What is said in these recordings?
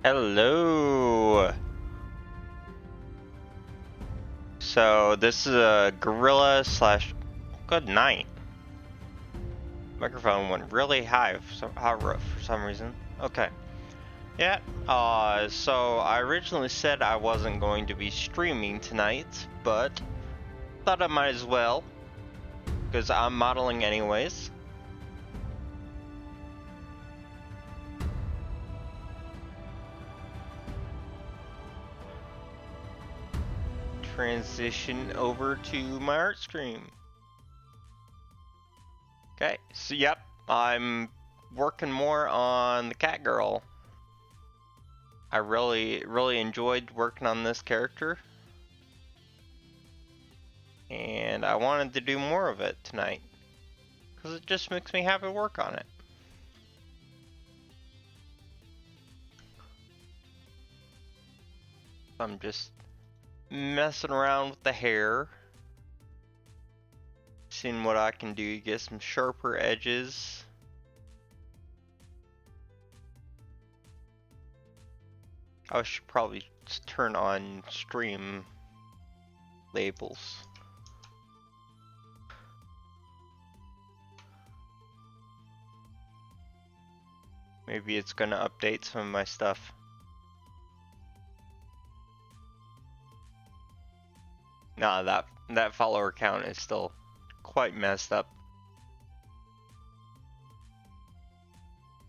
Hello. So this is a gorilla slash. Good night. Microphone went really high for some reason. Okay. Yeah. So I originally said I wasn't going to be streaming tonight, but thought I might as well, because I'm modeling anyways. Transition over to my art stream. Okay. So yep, I'm working more on the cat girl. I really enjoyed working on this character, and I wanted to do more of it tonight because it just makes me happy to work on it. I'm just messing around with the hair, seeing what I can do to get some sharper edges. I should probably just turn on stream labels. Maybe it's gonna update some of my stuff. Nah, that follower count is still quite messed up.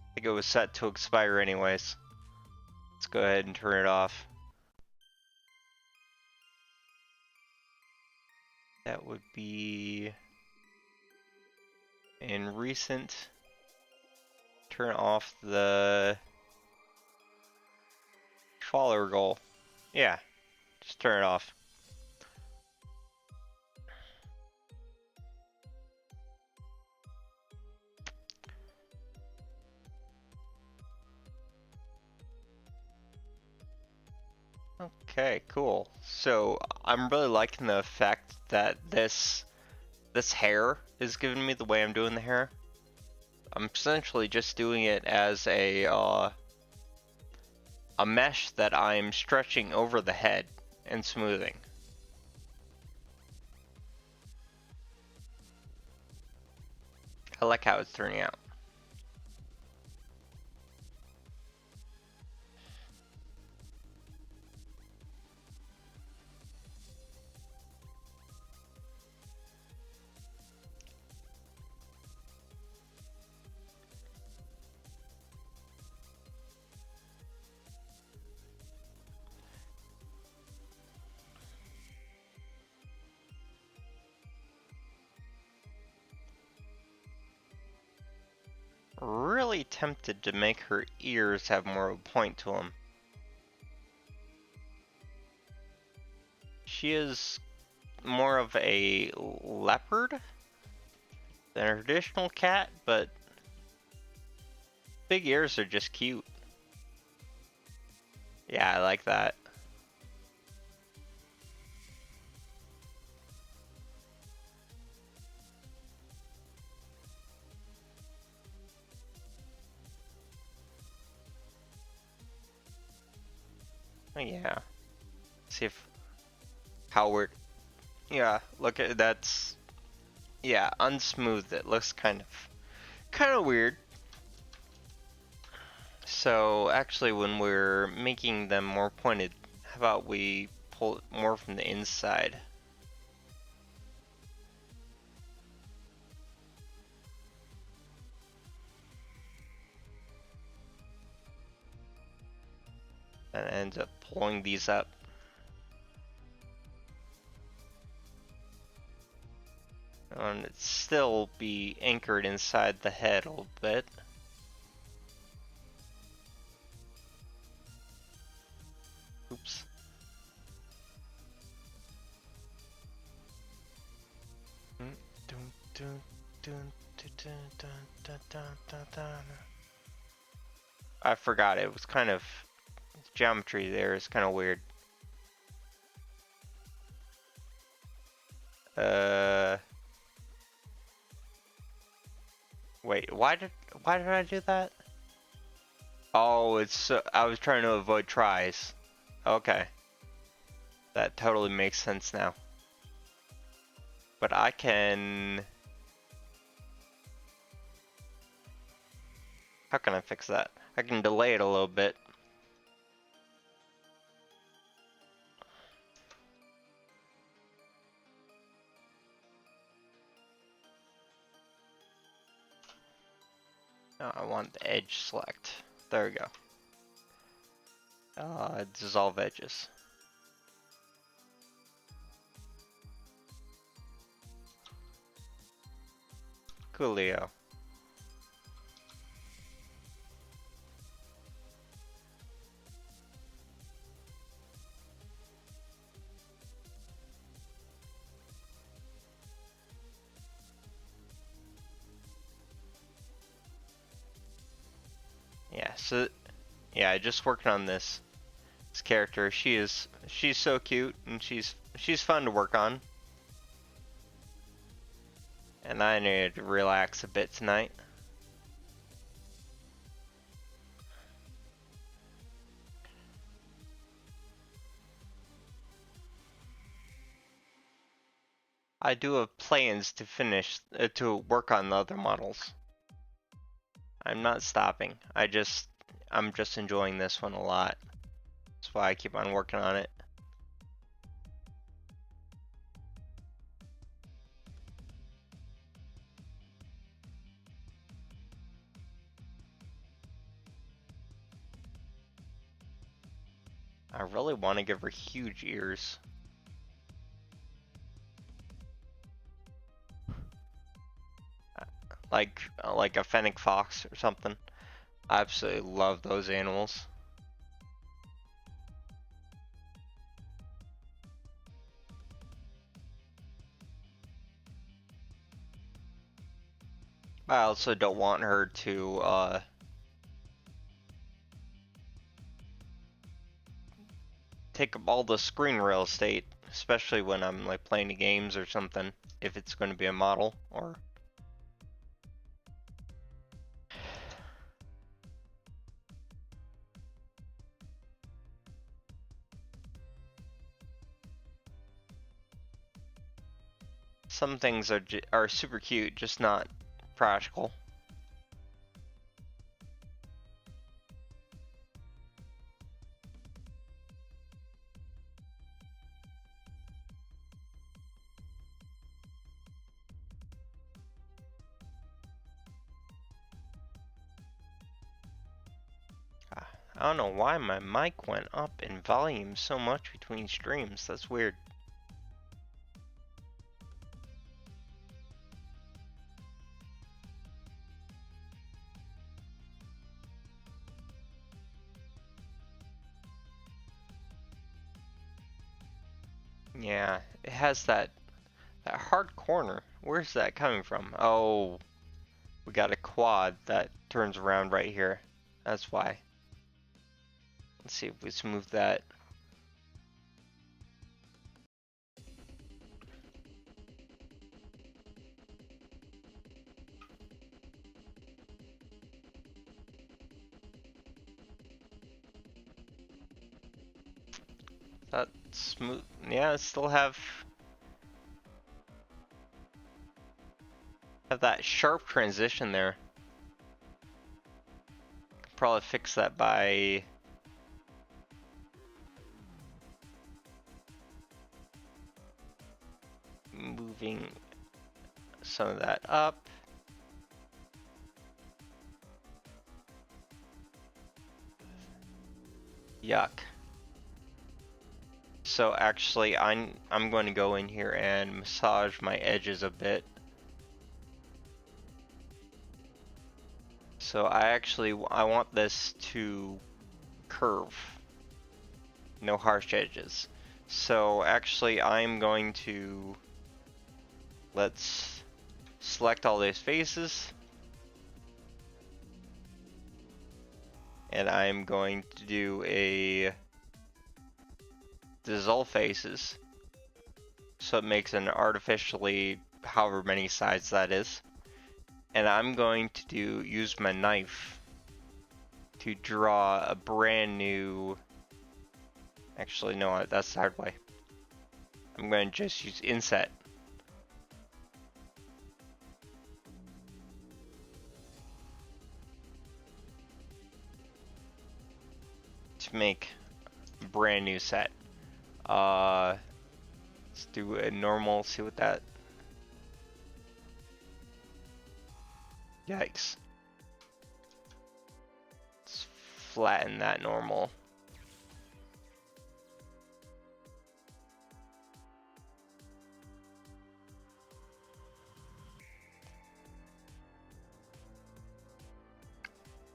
I think it was set to expire anyways. Let's go ahead and turn it off. That would be in recent. Turn off the follower goal. Yeah, just turn it off. Okay, cool. So I'm really liking the fact that this hair is giving me the way I'm doing the hair. I'm essentially just doing it as a mesh that I'm stretching over the head and smoothing. I like how it's turning out. Really tempted to make her ears have more of a point to them. She is more of a leopard than a traditional cat, but big ears are just cute. Yeah, I like that. Oh, yeah. See if how we're. Yeah, look at that's. Yeah, unsmooth. It looks kind of weird. So actually, when we're making them more pointed, how about we pull it more from the inside? And ends up pulling these up. And it still be anchored inside the head a little bit. Oops. I forgot, it was kind of geometry there is kind of weird. Wait, why did I do that? Oh, I was trying to avoid tries. Okay. That totally makes sense now. But I can... How can I fix that? I can delay it a little bit. No, I want the edge select. There we go. Dissolve edges. Coolio. Yeah, so yeah, just working on this character. She's so cute and she's fun to work on. And I need to relax a bit tonight. I do have plans to finish to work on the other models. I'm not stopping. I'm just enjoying this one a lot. That's why I keep on working on it. I really want to give her huge ears. Like a fennec fox or something. I absolutely love those animals. I also don't want her to take up all the screen real estate, especially when I'm like playing the games or something, if it's going to be a model or some things are super cute, just not practical. I don't know why my mic went up in volume so much between streams. That's weird. Yeah, it has that hard corner. Where's that coming from? Oh, we got a quad that turns around right here. That's why. Let's see if we smooth that. That smooth. Yeah, still have that sharp transition there. Probably fix that by moving some of that up. Yuck. So actually, I'm going to go in here and massage my edges a bit. So I want this to curve, no harsh edges. So actually, I'm going to let's select all these faces, and I'm going to do a dissolve faces, so it makes an artificially however many sides that is. And I'm going to use my knife to draw a brand new, actually no, that's the hard way. I'm going to just use inset. To make a brand new set. Let's do a normal, see what that, yikes. Let's flatten that normal.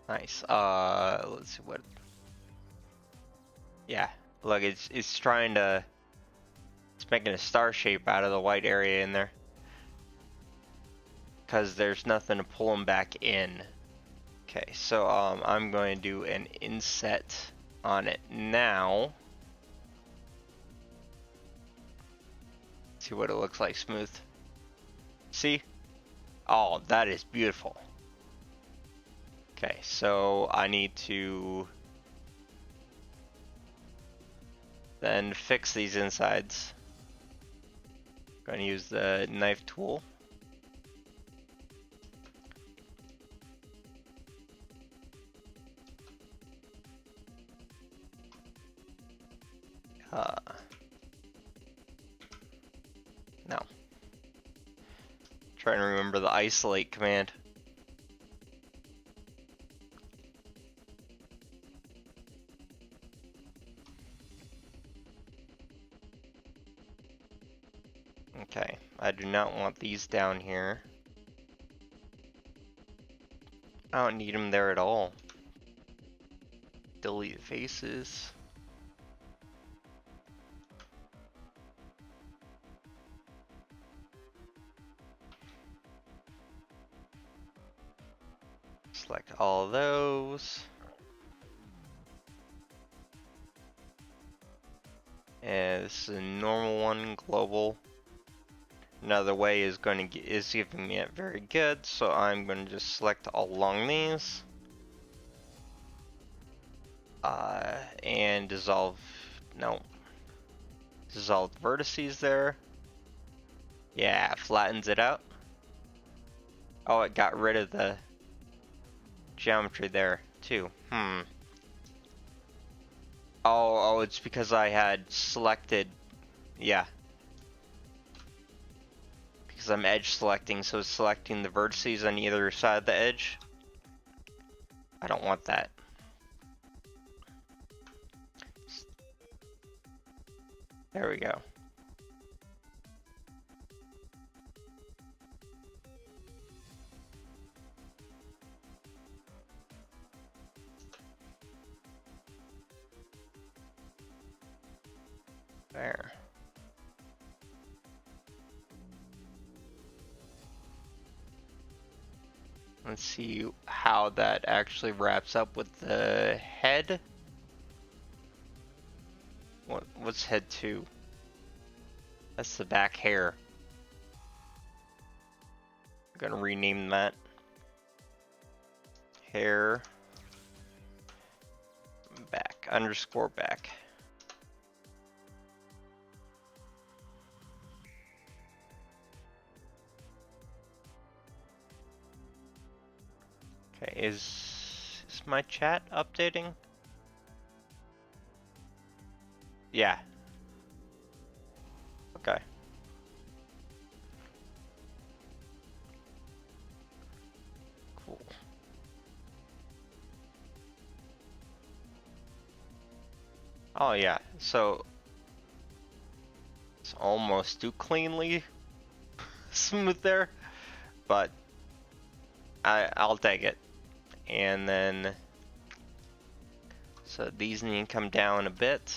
Nice. Let's see what. Yeah, look, it's trying to. It's making a star shape out of the white area in there. Because there's nothing to pull them back in. Okay, so I'm going to do an inset on it now. See what it looks like smooth. See? Oh, that is beautiful. Okay, so I need to then fix these insides. I'm going to use the knife tool. No. Trying to remember the isolate command. Okay, I do not want these down here. I don't need them there at all. Delete faces. Select all those. And this is a normal one, global. Another way is going to is giving me it very good, so I'm going to just select all along these. And dissolve, no. Dissolve vertices there. Yeah, flattens it out. Oh, it got rid of the geometry there too. Oh, it's because I had selected, yeah. Because I'm edge selecting, so it's selecting the vertices on either side of the edge. I don't want that. There we go. There. Let's see how that actually wraps up with the head. What's head 2? That's the back hair. I'm gonna rename that. Hair back underscore back. Okay, is my chat updating? Yeah. Okay. Cool. Oh yeah, so it's almost too cleanly smooth there, but I'll take it. And then, so these need to come down a bit.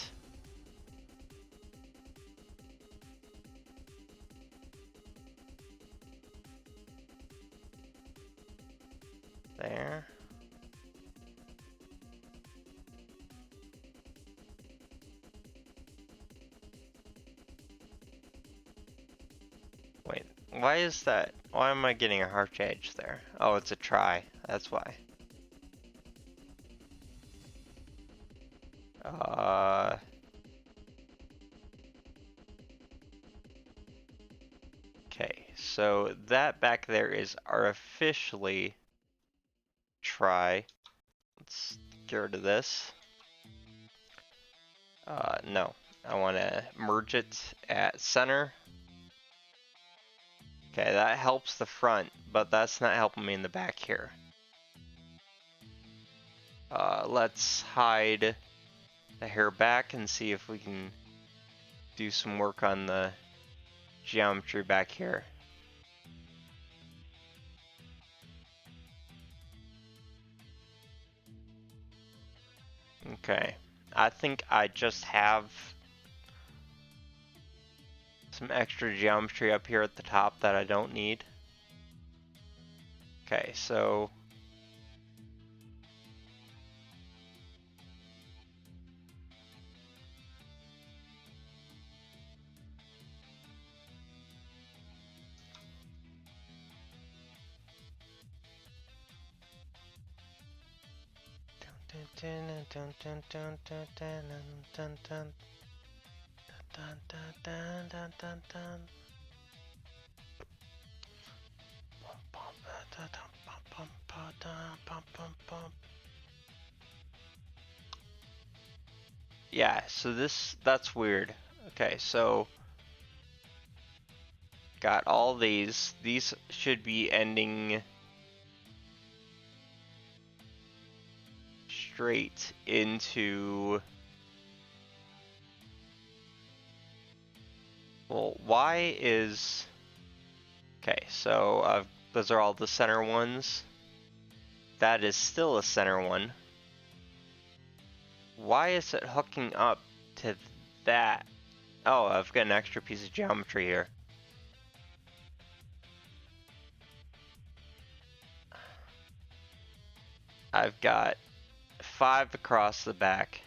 There. Wait, why is that? Why am I getting a harsh edge there? Oh, it's a try. That's why. Okay, so that back there is artificially try. Let's get rid of this. No, I want to merge it at center. Okay, that helps the front, but that's not helping me in the back here. Let's hide the hair back and see if we can do some work on the geometry back here. Okay, I think I just have some extra geometry up here at the top that I don't need. Okay, so yeah, so that's weird. Okay, so got all these. These should be ending straight into, well, why is, okay, so those are all the center ones. That is still a center one. Why is it hooking up to that? Oh, I've got an extra piece of geometry here. I've got 5 across the back,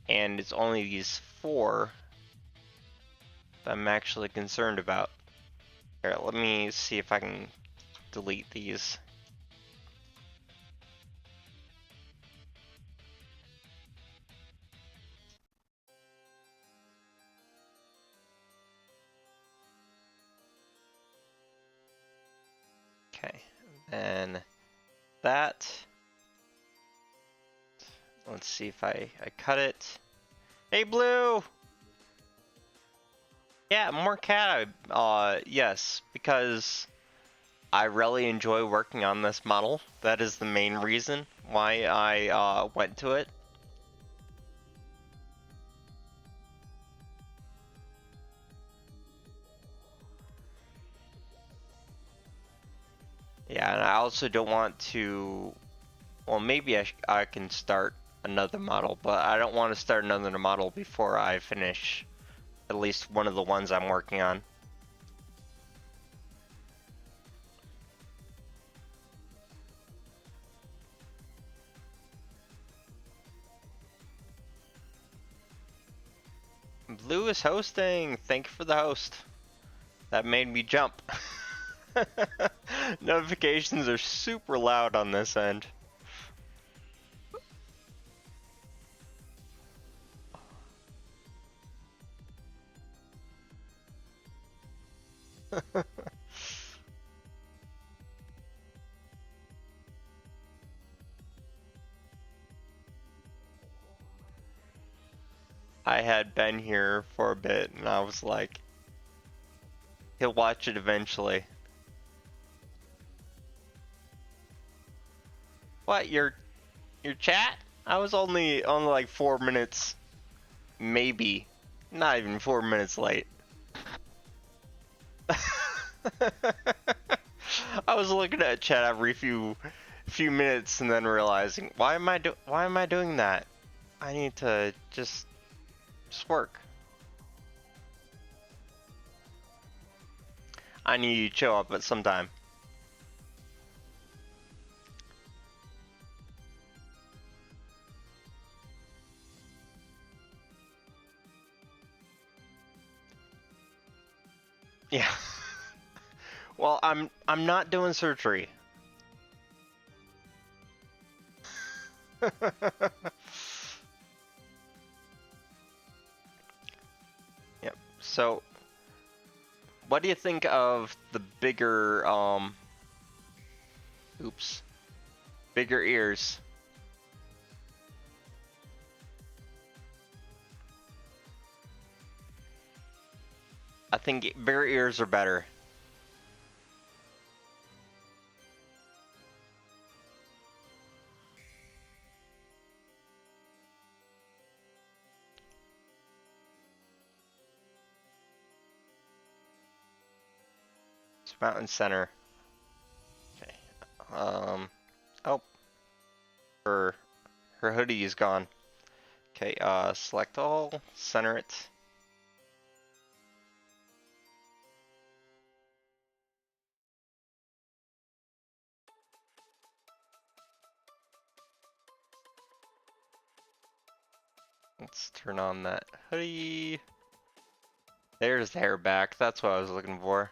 and it's only these 4 that I'm actually concerned about. Here, let me see if I can delete these. Okay, and that. Let's see if I cut it. Hey, Blue! Yeah, more cat. Yes, because I really enjoy working on this model. That is the main reason why I went to it. Yeah, and I also don't want to. Well, maybe I can start another model, but I don't want to start another model before I finish at least one of the ones I'm working on. Blue is hosting. Thank you for the host. That made me jump. Notifications are super loud on this end. I had been here for a bit and I was like, he'll watch it eventually. What, your chat? I was only like 4 minutes, maybe, not even 4 minutes late. I was looking at chat every few minutes and then realizing, why am I doing that? I need to just work. I need you to show up at some time. Yeah. Well, I'm not doing surgery. So, what do you think of the bigger, bigger ears? I think bigger ears are better. It's mountain center. Okay. Oh, her hoodie is gone. Okay, select all, center it. Let's turn on that hoodie. There's the hair back. That's what I was looking for.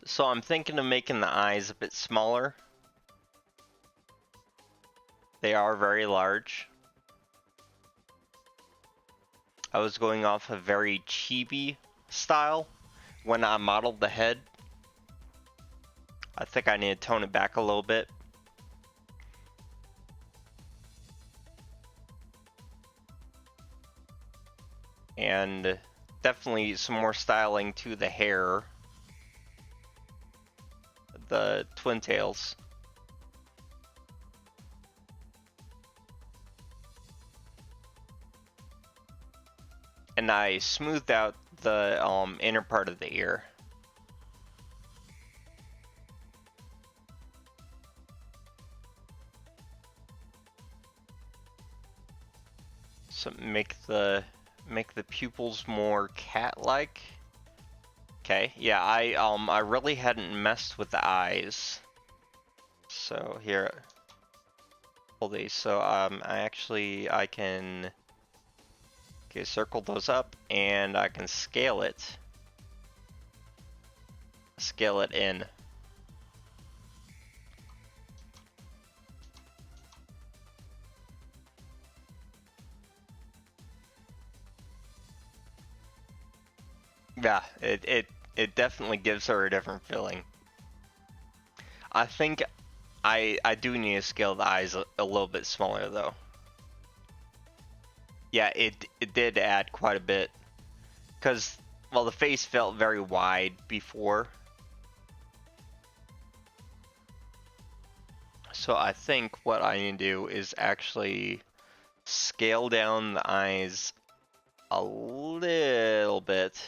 So I'm thinking of making the eyes a bit smaller. They are very large. I was going off a very chibi style when I modeled the head. I think I need to tone it back a little bit. And definitely some more styling to the hair. The twin tails. And I smoothed out the inner part of the ear. So make the pupils more cat-like. Okay, yeah, I really hadn't messed with the eyes. So here, pull these. So I can circle those up, and I can scale it. Scale it in. Yeah, it definitely gives her a different feeling. I think I do need to scale the eyes a little bit smaller though. Yeah, it did add quite a bit. Because, well, the face felt very wide before. So I think what I need to do is actually scale down the eyes a little bit.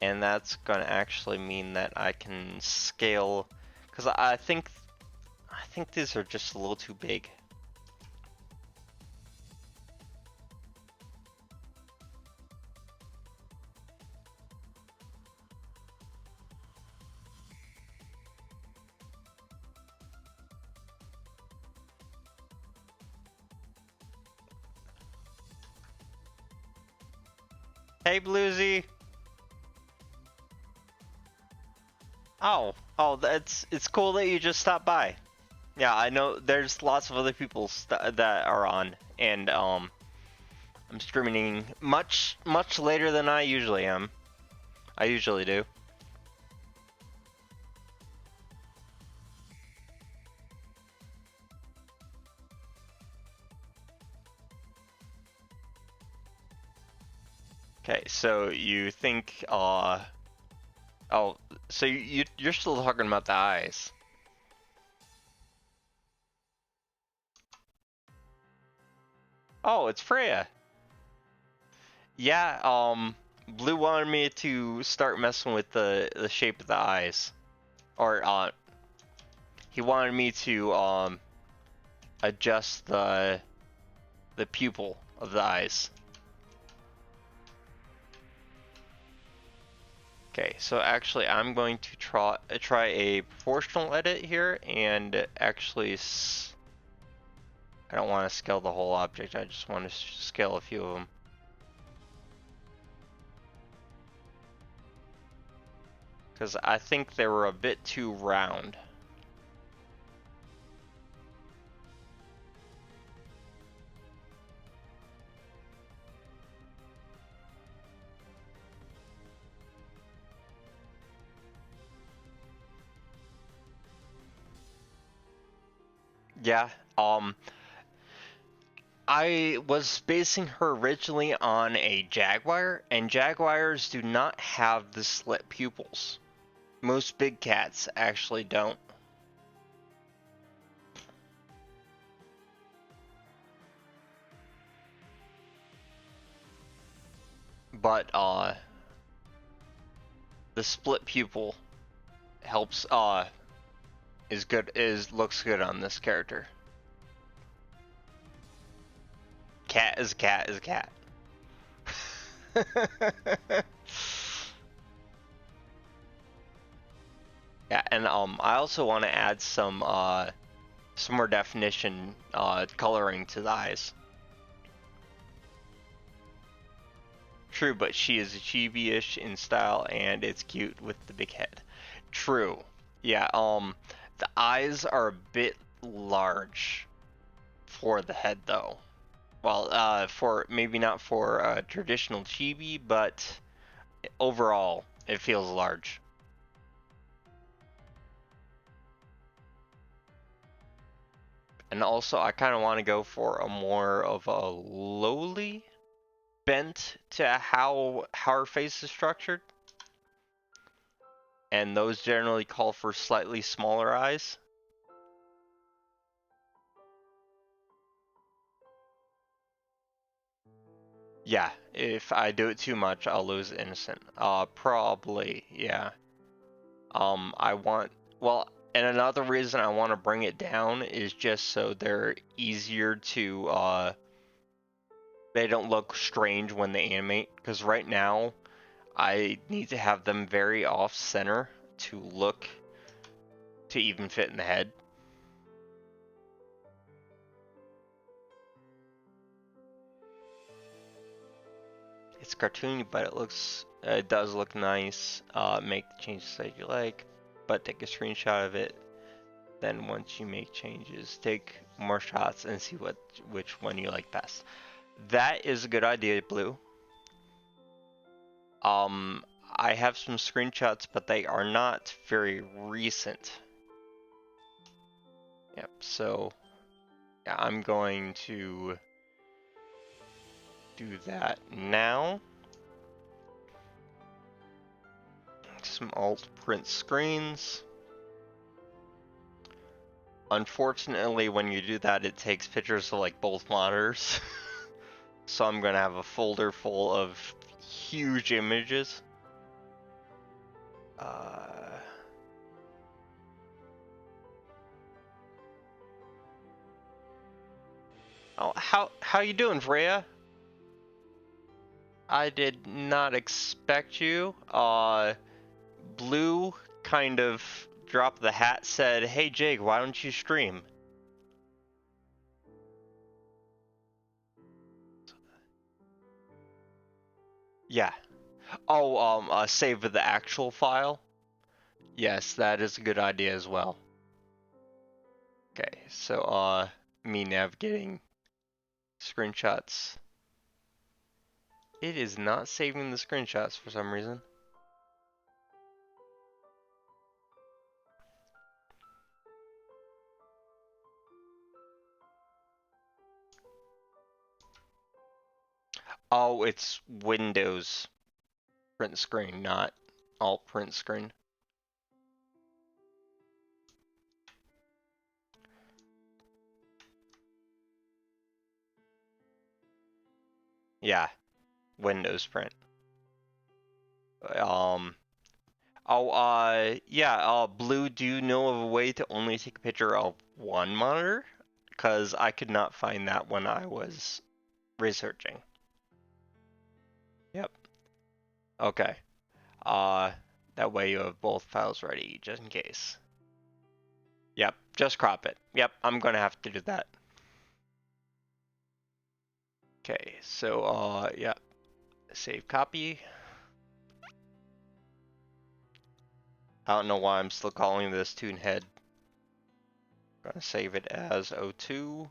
And that's going to actually mean that I can scale, because I think these are just a little too big. Hey, Bluesy. Oh, it's cool that you just stopped by. Yeah, I know there's lots of other people that are on, and I'm streaming much later than I usually am. I usually do. Okay, so you think oh, so you're still talking about the eyes. Oh, it's Freya. Yeah, Blue wanted me to start messing with the shape of the eyes. Or he wanted me to adjust the pupil of the eyes. Okay, so actually I'm going to try a proportional edit here, and actually I don't want to scale the whole object, I just want to scale a few of them. because I think they were a bit too round. Yeah, I was basing her originally on a jaguar, and jaguars do not have the slit pupils. Most big cats actually don't. But the split pupil helps looks good on this character. Cat is cat is cat. Yeah, and I also want to add some more definition coloring to the eyes. True, but she is chibi-ish in style and it's cute with the big head. True. Yeah, the eyes are a bit large for the head though. Well, for maybe not for traditional chibi, but overall it feels large. And also I kind of want to go for a more of a lowly bent to how her face is structured. And those generally call for slightly smaller eyes. Yeah, if I do it too much, I'll lose innocent. Probably, yeah. I want, well, and another reason I want to bring it down is just so they're easier to, they don't look strange when they animate. Because right now, I need to have them very off-center to look, to even fit in the head. It's cartoony, but it does look nice. Make the changes that you like, but take a screenshot of it. Then once you make changes, take more shots and see which one you like best. That is a good idea, Blue. I have some screenshots, but they are not very recent. Yep, so yeah, I'm going to do that now. Some alt print screens. Unfortunately, when you do that, it takes pictures of like both monitors. So I'm gonna have a folder full of huge images. Oh, how you doing, Freya? I did not expect you. Blue kind of dropped the hat, said, "Hey Jake, why don't you stream?" Yeah. Oh, save the actual file? Yes, that is a good idea as well. Okay, so, me navigating screenshots. It is not saving the screenshots for some reason. Oh, it's Windows print screen, not alt print screen. Yeah, Windows print. Yeah, Blue, do you know of a way to only take a picture of one monitor? Because I could not find that when I was researching. Yep. Okay. Uh, that way you have both files ready, just in case. Yep, just crop it. Yep, I'm gonna have to do that. Okay, so, yeah. Save copy. I don't know why I'm still calling this Toon Head. I'm gonna save it as O2.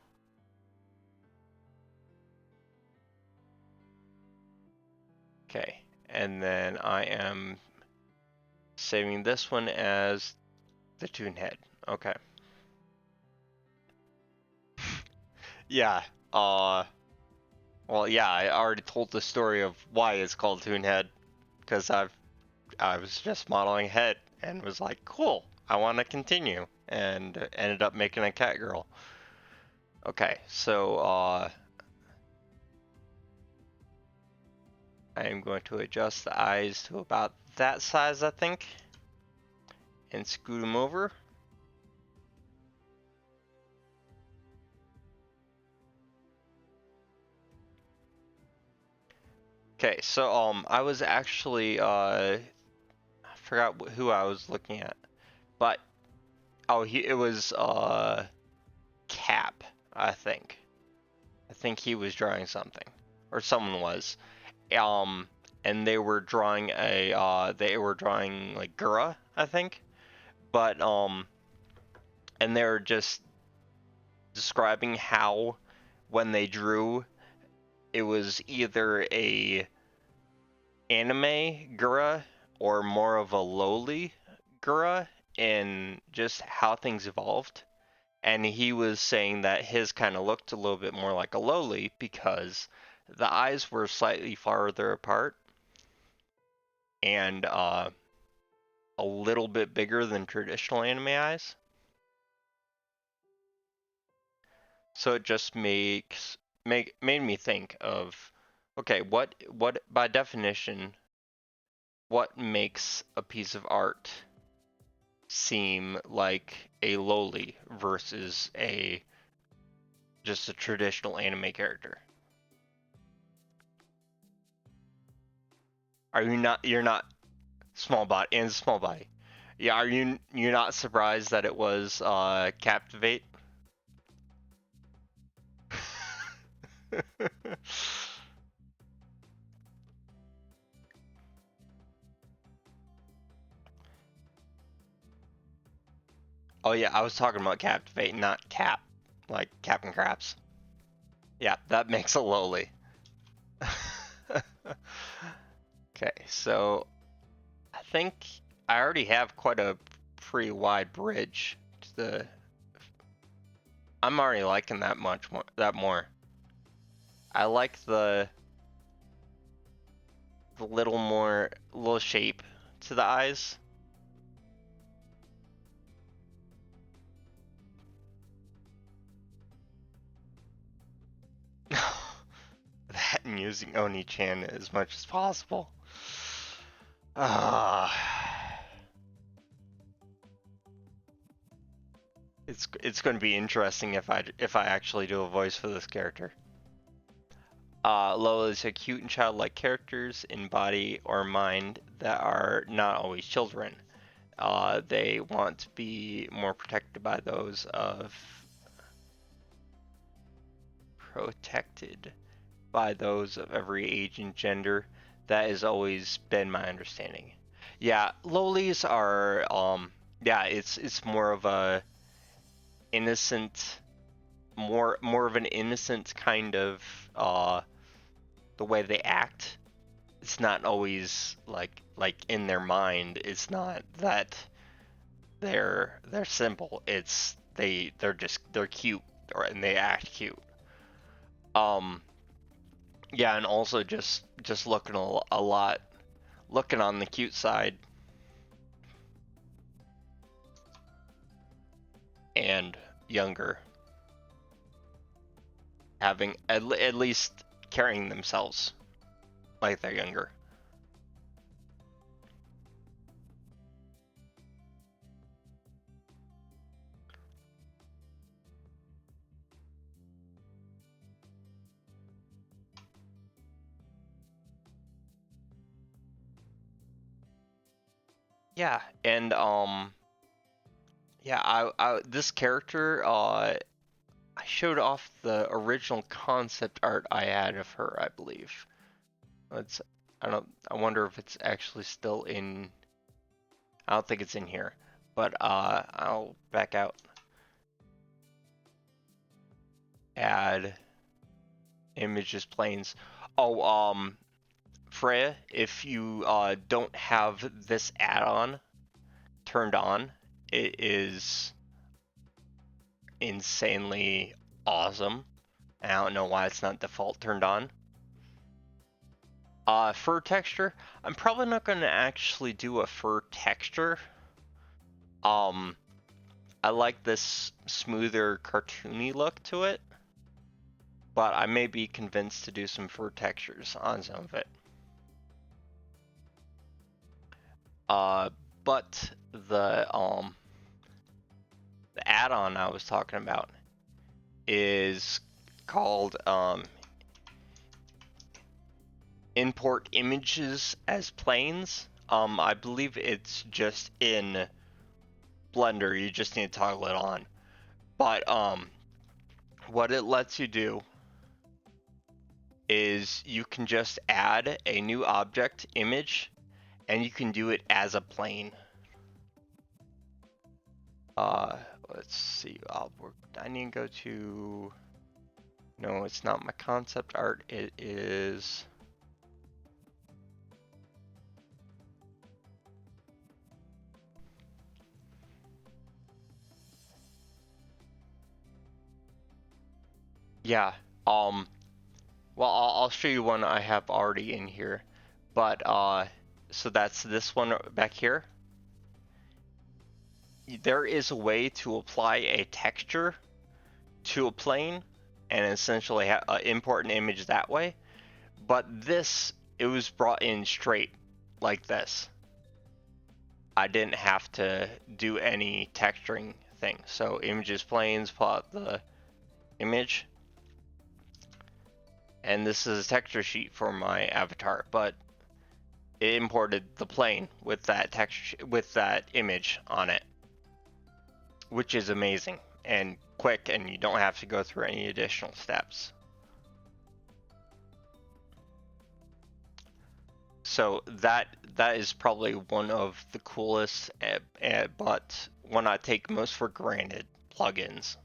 Okay, and then I am saving this one as the Toon Head. Okay. Yeah. Well, yeah, I already told the story of why it's called Toon Head, because I was just modeling head and was like, cool, I want to continue, and ended up making a cat girl. Okay, so I am going to adjust the eyes to about that size, I think, and scoot them over. Okay, so I was actually I forgot who I was looking at, but it was Cap, I think. I think he was drawing something, or someone was. Um, and they were drawing like Gura, I think. But and they were just describing how when they drew, it was either a anime Gura or more of a lowly Gura, and just how things evolved. And he was saying that his kind of looked a little bit more like a lowly because the eyes were slightly farther apart and a little bit bigger than traditional anime eyes. So it just made me think of, okay, what by definition, what makes a piece of art seem like a lowly versus a just a traditional anime character? Are you not you're not small body. Yeah, you're not surprised that it was Captivate? Oh yeah, I was talking about Captivate, not Cap, like Captain Craps. Yeah, that makes a lowly. Okay, so I think I already have quite a pretty wide bridge to the. I'm already liking that much more. That more. I like the little shape to the eyes. That and using Oni-chan as much as possible. It's going to be interesting if I actually do a voice for this character. Lola's are cute and childlike characters in body or mind that are not always children. They want to be more protected by those of every age and gender. That has always been my understanding. Yeah, lolis are yeah, it's more of a innocent, more of an innocent kind of the way they act. It's not always like in their mind. It's not that they're simple. It's they're cute, and they act cute. Um, yeah, and also just looking a lot, looking on the cute side, and younger, having at least carrying themselves like they're younger. Yeah, and yeah, I this character I showed off the original concept art I had of her, I believe. It's I wonder if it's actually still in. I don't think it's in here, but I'll back out. Add images planes. Oh, Freya, if you don't have this add-on turned on, it is insanely awesome. I don't know why it's not default turned on. Fur texture. I'm probably not going to actually do a fur texture. I like this smoother, cartoony look to it, but I may be convinced to do some fur textures on some of it. But the add-on I was talking about is called import images as planes. I believe it's just in Blender. You just need to toggle it on. But what it lets you do is you can just add a new object image, and you can do it as a plane. Let's see. I need to go to. No, it's not my concept art. It is. Yeah. Well, I'll show you one I have already in here, but so that's this one back here. There is a way to apply a texture to a plane and essentially import an image that way, but this, it was brought in straight like this. I didn't have to do any texturing thing. So images planes, plot the image, and this is a texture sheet for my avatar, but it imported the plane with that texture, with that image on it, which is amazing and quick, and you don't have to go through any additional steps. So that is probably one of the coolest, but one I take most for granted plugins.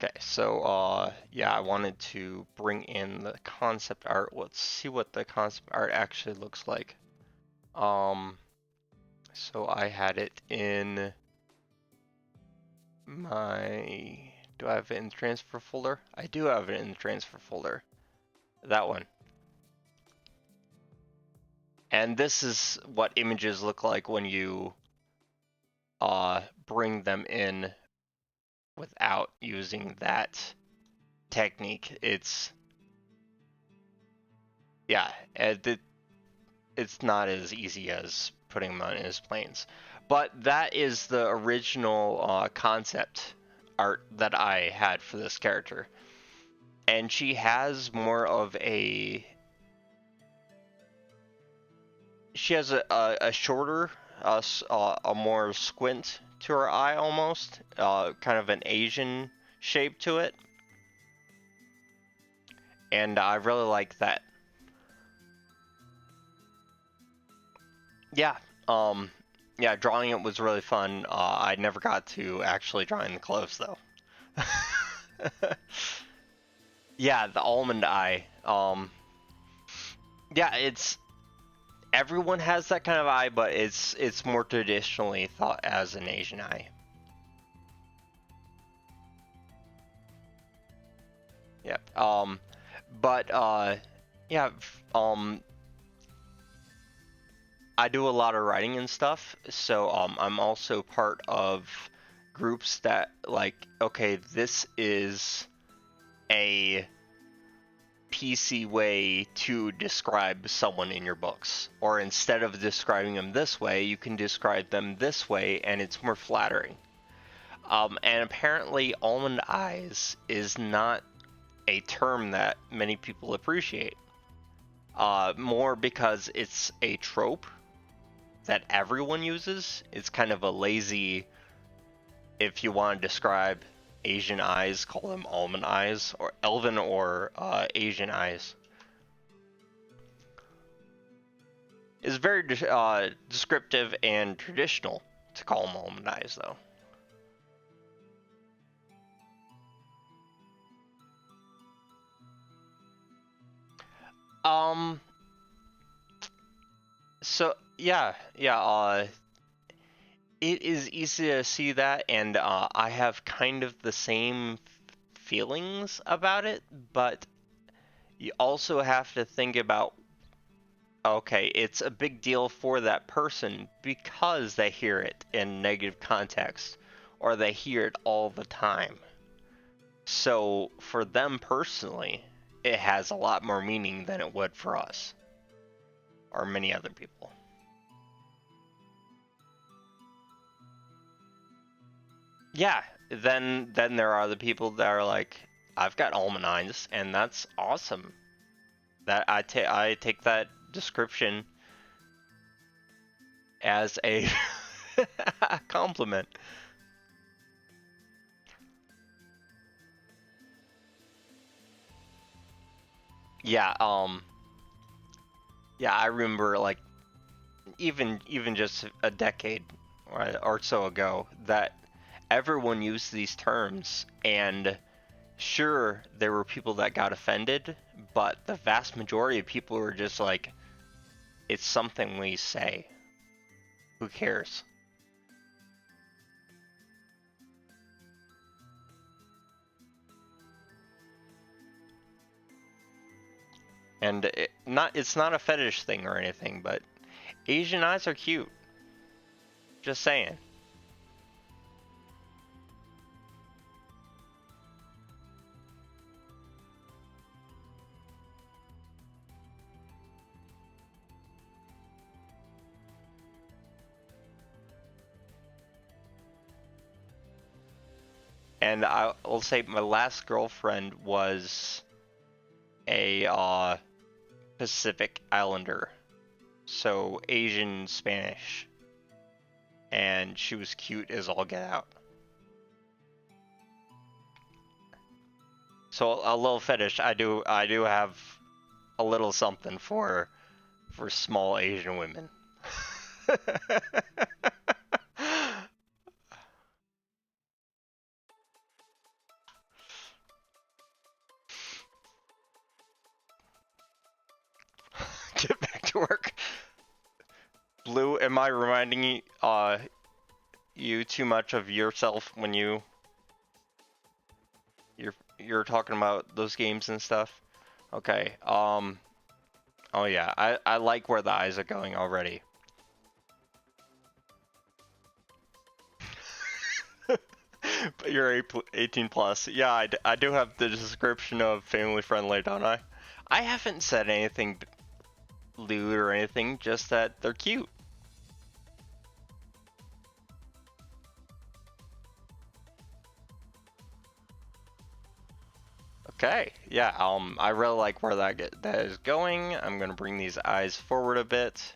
Okay, so yeah, I wanted to bring in the concept art. Let's see what the concept art actually looks like. So I had it in my, do I have it in the transfer folder? I do have it in the transfer folder. That one. And this is what images look like when you bring them in without using that technique. It's, yeah, it's not as easy as putting them on as planes. But that is the original concept art that I had for this character. And she has more of a... She has a shorter, a more squint to her eye almost. Kind of an Asian shape to it. And I really like that. Yeah, yeah, drawing it was really fun. I never got to actually drawing the clothes though. Yeah, the almond eye. Yeah, it's everyone has that kind of eye, but it's more traditionally thought as an Asian eye. Yep. But yeah, I do a lot of writing and stuff, so I'm also part of groups that like, okay, this is a PC way to describe someone in your books, or instead of describing them this way, you can describe them this way, and it's more flattering. And apparently, almond eyes is not a term that many people appreciate. More because it's a trope that everyone uses. It's kind of a lazy, if you want to describe Asian eyes, call them almond eyes, or elven or Asian eyes. It's very descriptive and traditional to call them almond eyes, though. Um. So yeah. It is easy to see that, and I have kind of the same feelings about it, but you also have to think about, okay, it's a big deal for that person because they hear it in negative context, or they hear it all the time. So for them personally, it has a lot more meaning than it would for us or many other people. Yeah, then there are the people that are like, I've got almond eyes, and that's awesome. That I take that description as a compliment. Yeah, yeah, I remember like even just a decade or so ago that everyone used these terms, and sure, there were people that got offended, but the vast majority of people were just like, it's something we say. Who cares? And it's not a fetish thing or anything, but Asian eyes are cute. Just saying. And I will say my last girlfriend was a Pacific Islander, so Asian Spanish, and she was cute as all get out. So a little fetish. I do have a little something for small Asian women. Get back to work. Blue, am I reminding you too much of yourself when you're talking about those games and stuff? Okay. Oh yeah, I like where the eyes are going already. But you're 18 plus. Yeah, I do have the description of family friendly, don't I? I haven't said anything lewd or anything, just that they're cute. Okay, yeah, I really like where that is going. I'm gonna bring these eyes forward a bit.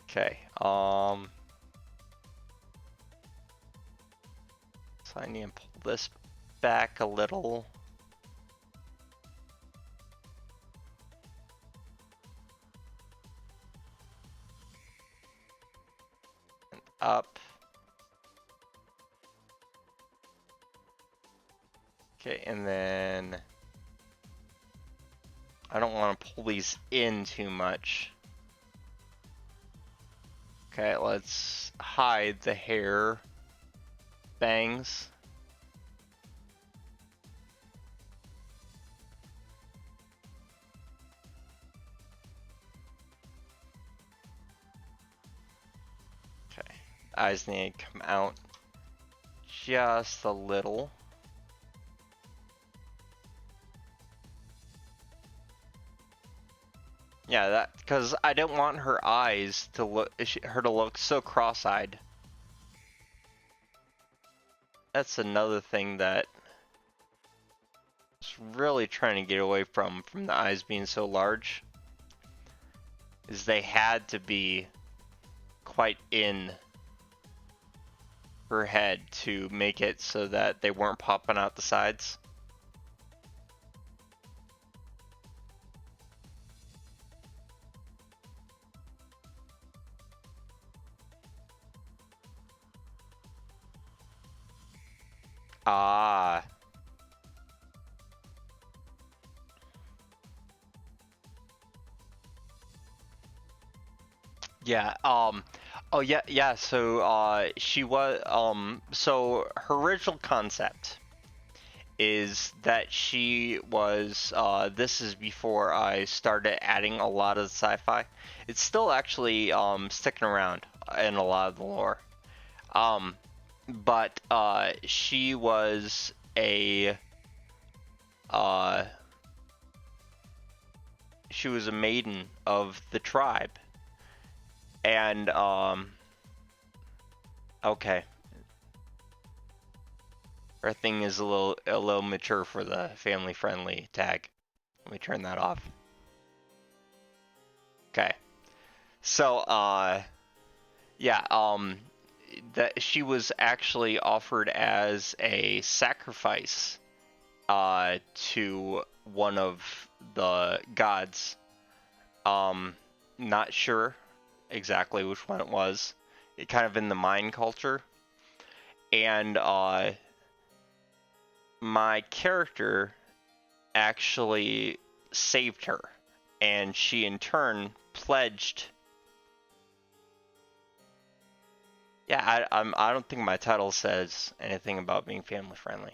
Okay, so I need to pull this back a little. And up. Okay, and then I don't want to pull these in too much. Okay, let's hide the hair bangs. Okay, eyes need to come out just a little. Yeah, that because I don't want her eyes to look so cross-eyed. That's another thing that I was really trying to get away from the eyes being so large. Is they had to be quite in. her head to make it so that they weren't popping out the sides. Ah. Yeah, oh yeah, so, she was, so her original concept is that she was, this is before I started adding a lot of the sci-fi. It's still actually, sticking around in a lot of the lore. But, she was uh, she was a maiden of the tribe. And, okay. Our thing is a little mature for the family friendly tag. Let me turn that off. Okay. So, yeah, that she was actually offered as a sacrifice, to one of the gods. Not sure exactly which one it was. It kind of in the Mayan culture. And, my character actually saved her, and she in turn pledged. Yeah, I don't think my title says anything about being family friendly.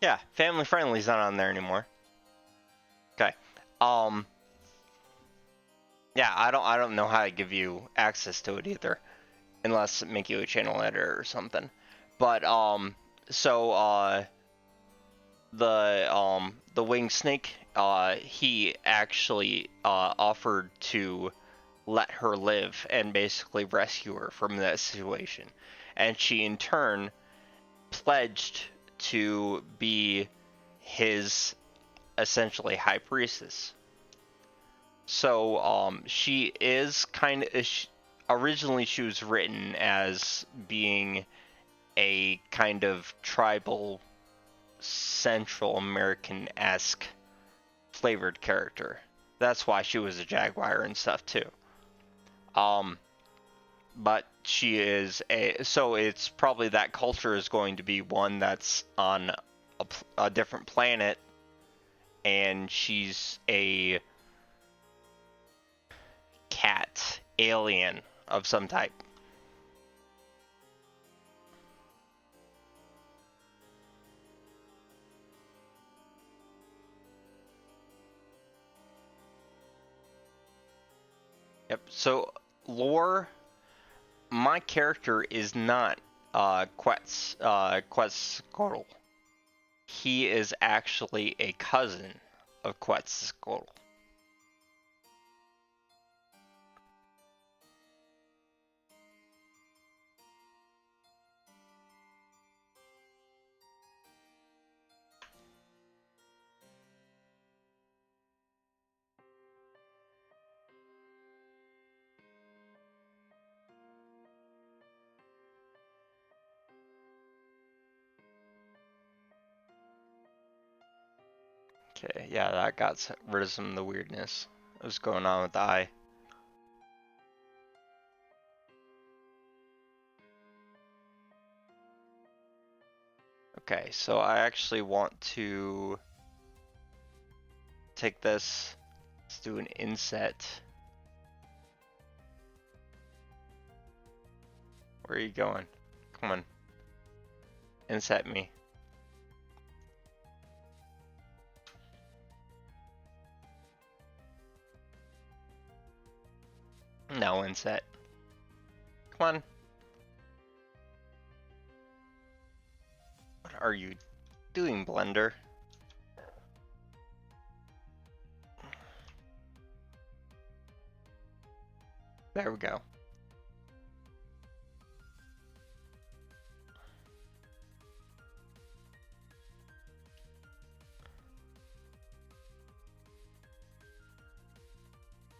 Yeah, family friendly's not on there anymore. Okay. Yeah, I don't know how to give you access to it either, unless make you a channel editor or something. But so the winged snake, he actually offered to let her live and basically rescue her from that situation, and she in turn pledged to be his essentially high priestess. So, she is kind of. Originally, she was written as being a kind of tribal, Central American-esque flavored character. That's why she was a jaguar and stuff too. Um, but she is a. So it's probably that culture is going to be one that's on a different planet, and she's a cat alien of some type. Yep. So lore, my character is not Quetzalcoatl. He is actually a cousin of Quetzalcoatl. Okay, yeah, that got rid of some of the weirdness that was going on with the eye. Okay, so I actually want to take this. Let's do an inset. Where are you going? Come on. Inset me. No inset. Come on. What are you doing, Blender? There we go.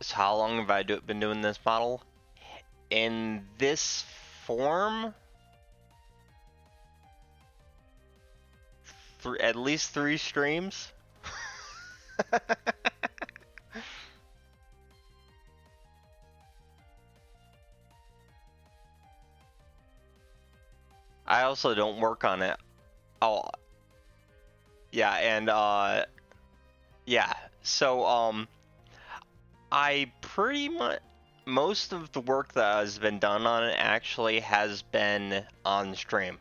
So how long have I been doing this model? In this form? At least 3 streams? I also don't work on it. Oh, yeah, and yeah. So I pretty much most of the work that has been done on it actually has been on stream.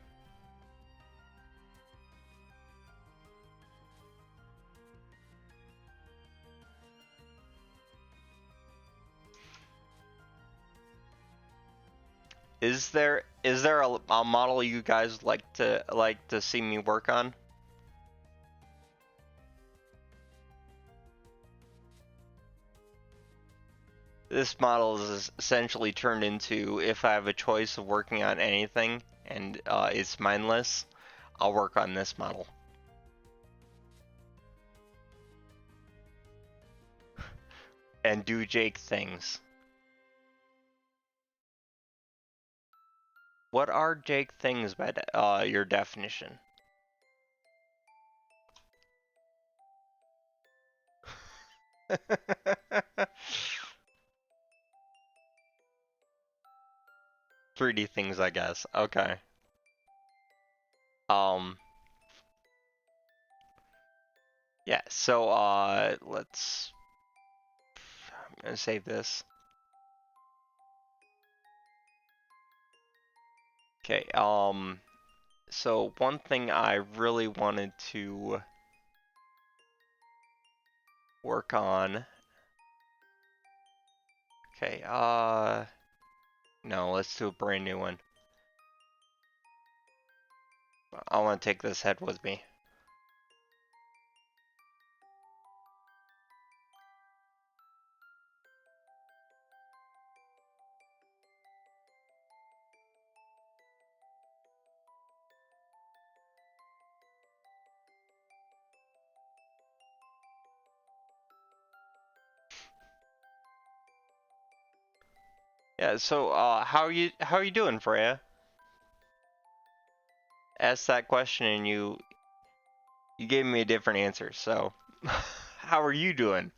Is there a model you guys like to see me work on? This model is essentially turned into, if I have a choice of working on anything and it's mindless, I'll work on this model. And do Jake things. What are Jake things by your definition? 3D things, I guess. Okay. Yeah, so let's I'm gonna save this. Okay, so one thing I really wanted to work on. Okay, no, let's do a brand new one. I want to take this head with me. Yeah, so how are you doing, Freya? Asked that question and you gave me a different answer. So, how are you doing?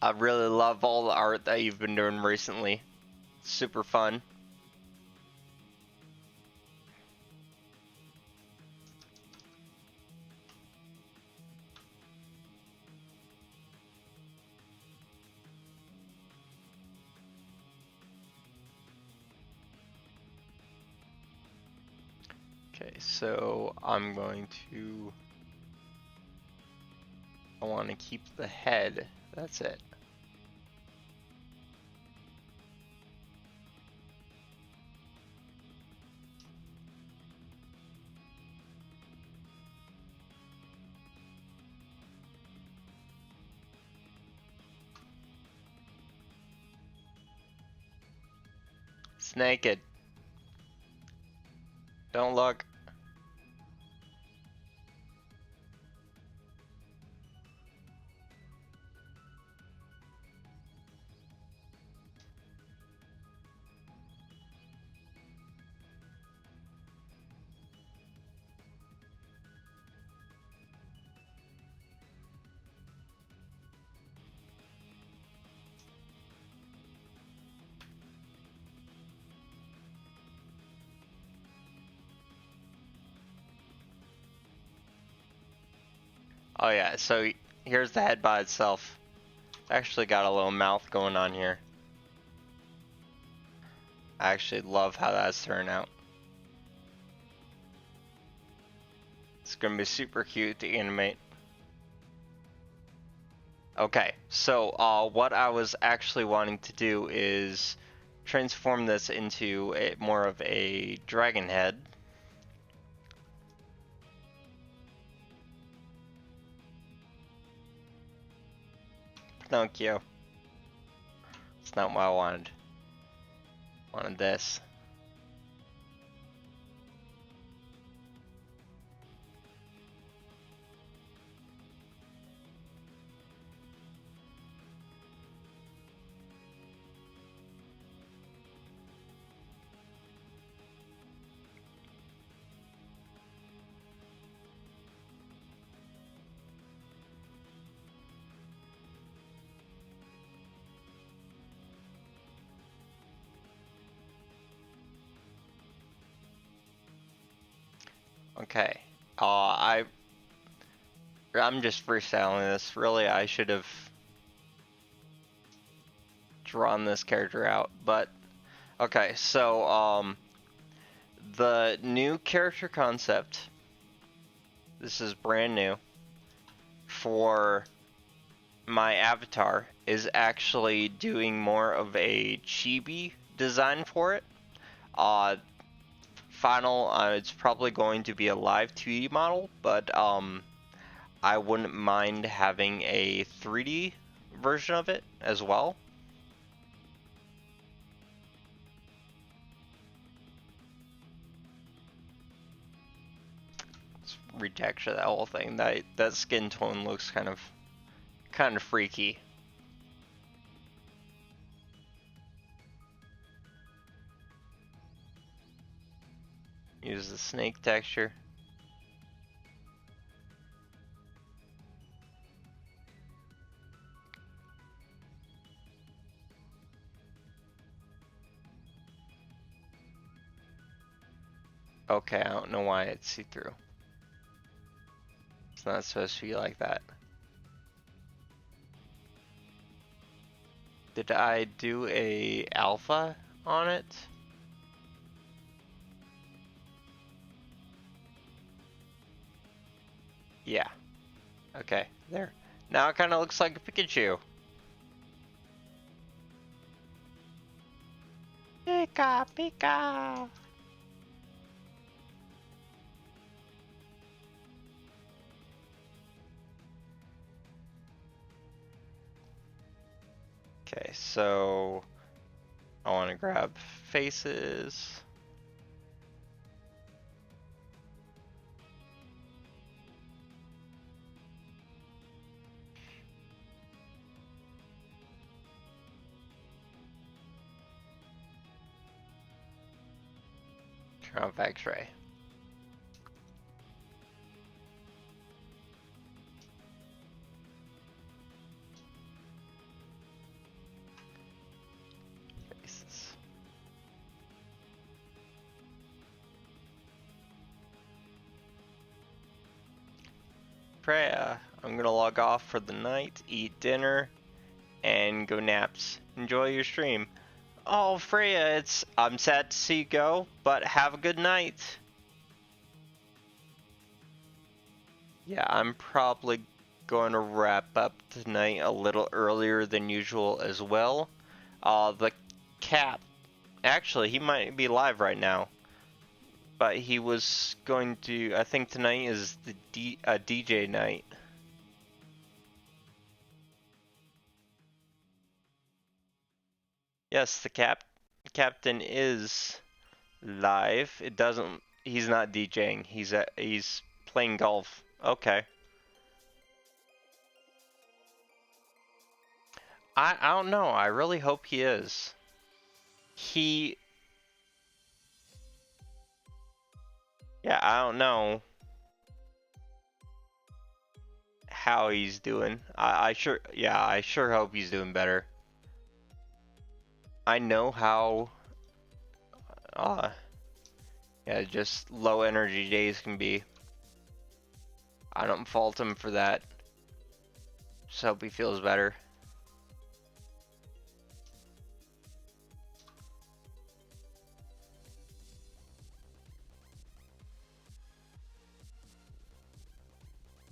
I really love all the art that you've been doing recently. Super fun. Okay, so I'm going to. I want to keep the head. That's it. It's naked. Don't look. Oh yeah, so here's the head by itself. Actually got a little mouth going on here. I actually love how that's turned out. It's gonna be super cute to animate. Okay, so what I was actually wanting to do is transform this into more of a dragon head. Pinocchio. It's not what I wanted. I wanted this. Okay. I'm just freestyling this. Really, I should have drawn this character out, but okay. So, the new character concept. This is brand new for my avatar is actually doing more of a chibi design for it. Uh, it's probably going to be a live 2D model, but I wouldn't mind having a 3D version of it as well. Let's retexture that whole thing. That skin tone looks kind of freaky. Use the snake texture. Okay, I don't know why it's see-through. It's not supposed to be like that. Did I do a alpha on it? Yeah. Okay, there. Now it kind of looks like a Pikachu. Pika, Pika! Okay, so I want to grab faces. Turn off X-ray. Faces. Freya, I'm gonna log off for the night, eat dinner, and go naps. Enjoy your stream. Oh, Freya, I'm sad to see you go, but have a good night. Yeah, I'm probably going to wrap up tonight a little earlier than usual as well. The cat, actually, he might be live right now, but he was going to, I think tonight is the DJ night. Yes, the captain is live. He's not DJing. He's playing golf. Okay. I don't know. I really hope he is. Yeah, I don't know how he's doing. I sure hope he's doing better. I know how, uh, yeah, just low energy days can be. I don't fault him for that. Just hope he feels better.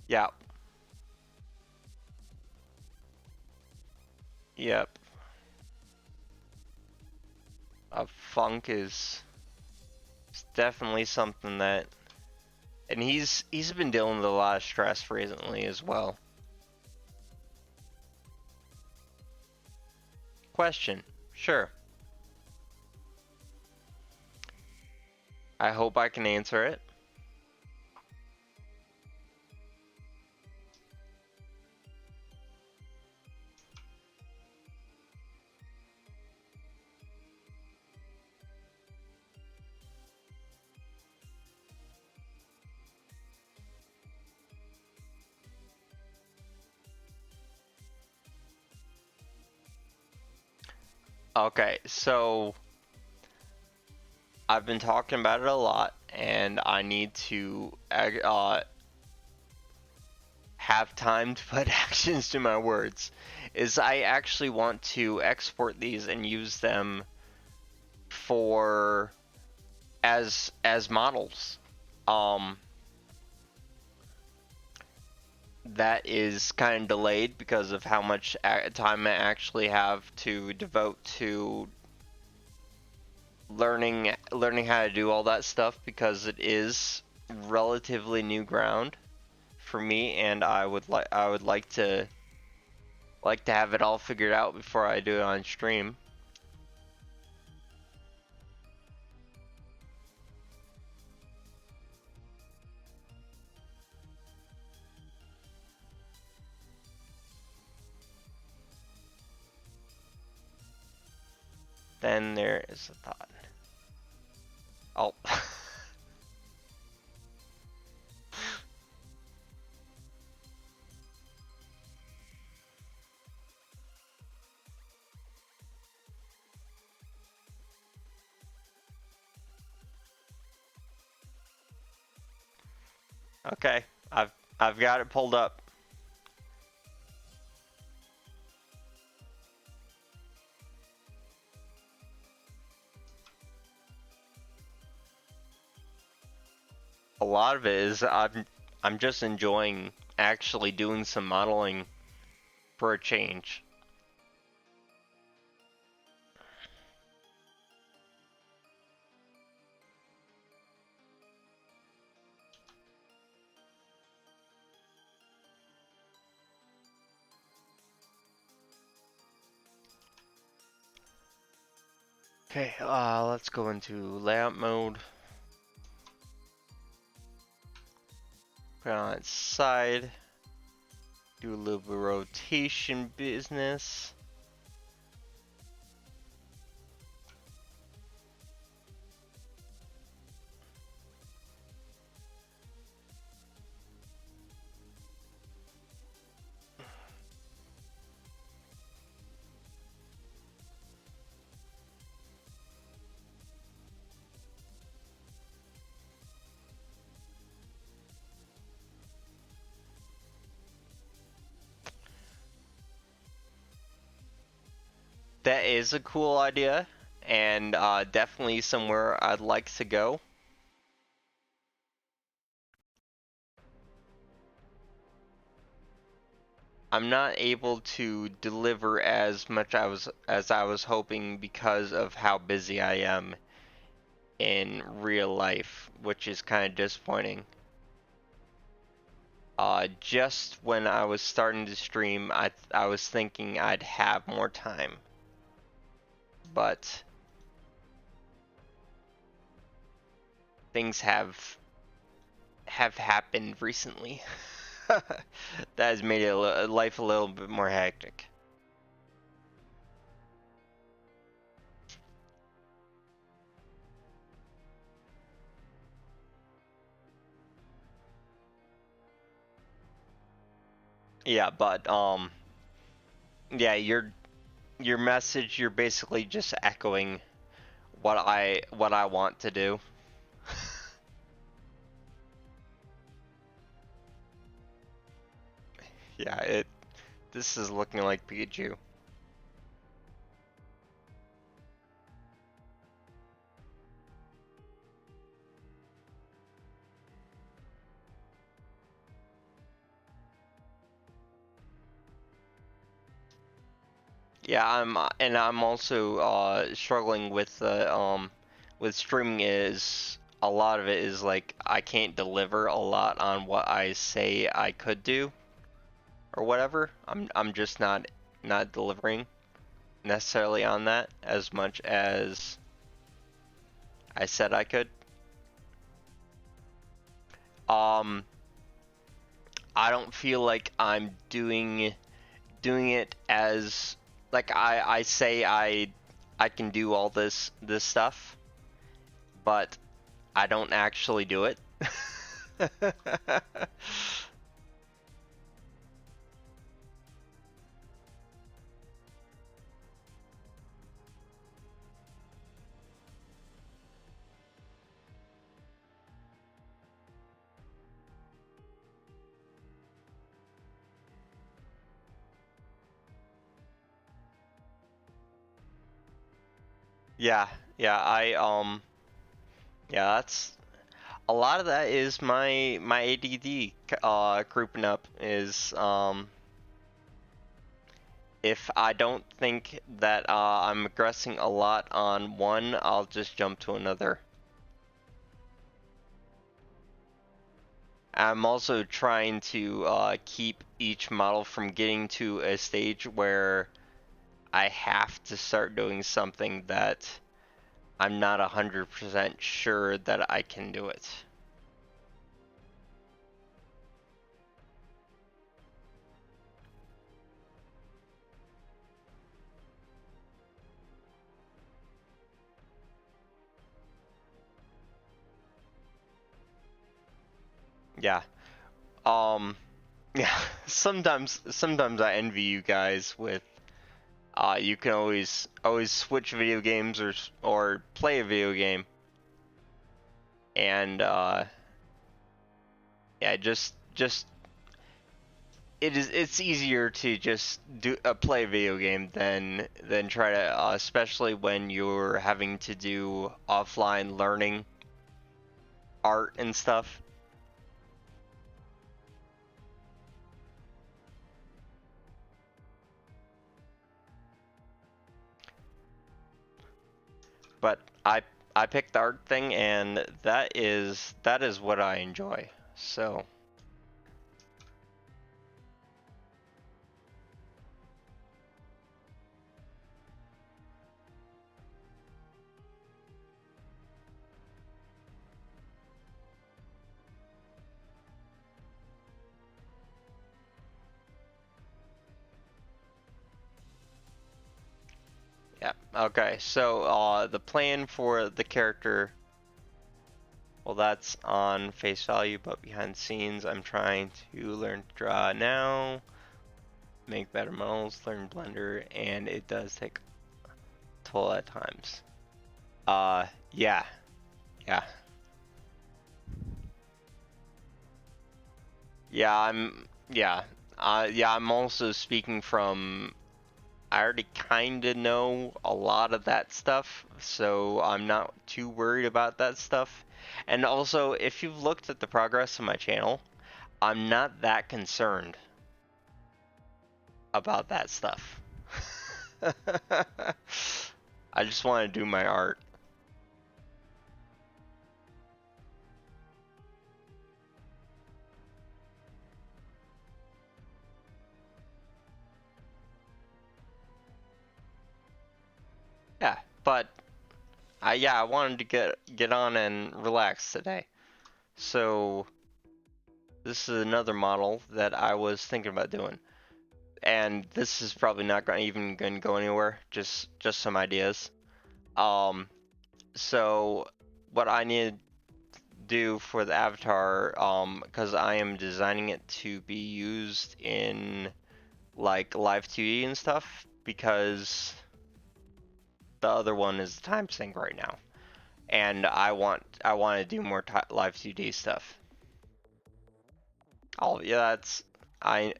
Yeah. Yep. Funk is definitely something that, and he's been dealing with a lot of stress recently as well. Question. Sure. I hope I can answer it. Okay, so I've been talking about it a lot, and I need to have time to put actions to my words. Is I actually want to export these and use them for as models. Um, that is kind of delayed because of how much time I actually have to devote to learning how to do all that stuff, because it is relatively new ground for me, and I would like to have it all figured out before I do it on stream. Then there is a thought. Oh. Okay, I've got it pulled up. A lot of it is I'm just enjoying actually doing some modeling for a change. Okay, let's go into layout mode. Put it on its side. Do a little bit of rotation business. That is a cool idea, and definitely somewhere I'd like to go. I'm not able to deliver as much as I was hoping because of how busy I am in real life, which is kind of disappointing. Just when I was starting to stream, I was thinking I'd have more time, but things have happened recently that has made life a little bit more hectic. Yeah, but yeah, your message, you're basically just echoing what I want to do. Yeah, this is looking like Pikachu. Yeah, I'm also struggling with streaming. Is a lot of it is like I can't deliver a lot on what I say I could do or whatever. I'm just not delivering necessarily on that as much as I said I could. Um, I don't feel like I'm doing it as like I say I can do all this stuff, but I don't actually do it. Yeah, yeah, yeah, that's a lot of that is my ADD grouping up is if I don't think that I'm aggressing a lot on one, I'll just jump to another. I'm also trying to keep each model from getting to a stage where I have to start doing something that I'm not 100% sure that I can do it. Yeah. Um. Yeah. Sometimes I envy you guys with you can always switch video games or play a video game and yeah, just it's easier to just do play a video game than try to especially when you're having to do offline learning art and stuff. But I picked the art thing and that is what I enjoy. So yeah. Okay. So the plan for the character, well, that's on face value, but behind the scenes, I'm trying to learn to draw now, make better models, learn Blender, and it does take a toll at times. Yeah, yeah, yeah. Yeah. I'm also speaking from. I already kind of know a lot of that stuff, so I'm not too worried about that stuff. And also, if you've looked at the progress of my channel, I'm not that concerned about that stuff. I just want to do my art. Yeah, but I wanted to get on and relax today. So this is another model that I was thinking about doing. And this is probably not even going to go anywhere, just some ideas. Um so what I need to do for the avatar, because I am designing it to be used in like live 2D and stuff, because the other one is the time sink right now, and I want to do more live 2D stuff. Oh yeah, that's I.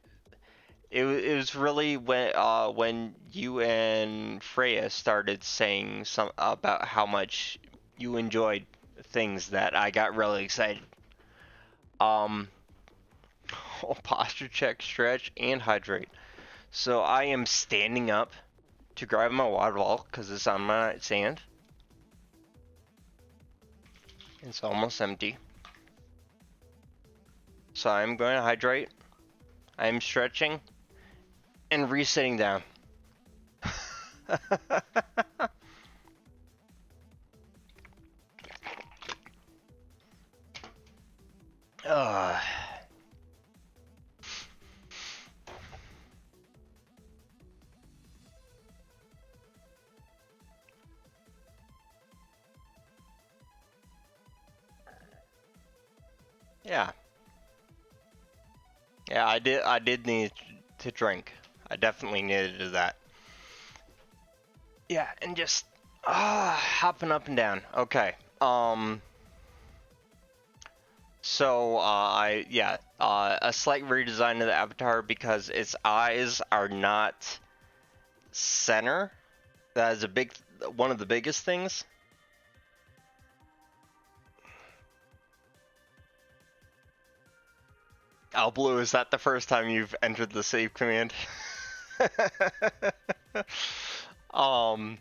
It was really when you and Freya started saying some about how much you enjoyed things that I got really excited. Um, posture check, stretch, and hydrate. So I am standing up to grab my water bottle because it's on my nightstand. It's almost empty. So I'm going to hydrate. I'm stretching and resetting down. uh, yeah. Yeah, I did need to drink. I definitely needed to do that. Yeah, and just hopping up and down. Okay. So a slight redesign of the avatar because its eyes are not center. That is a one of the biggest things. Oh, Blue, is that the first time you've entered the save command? um,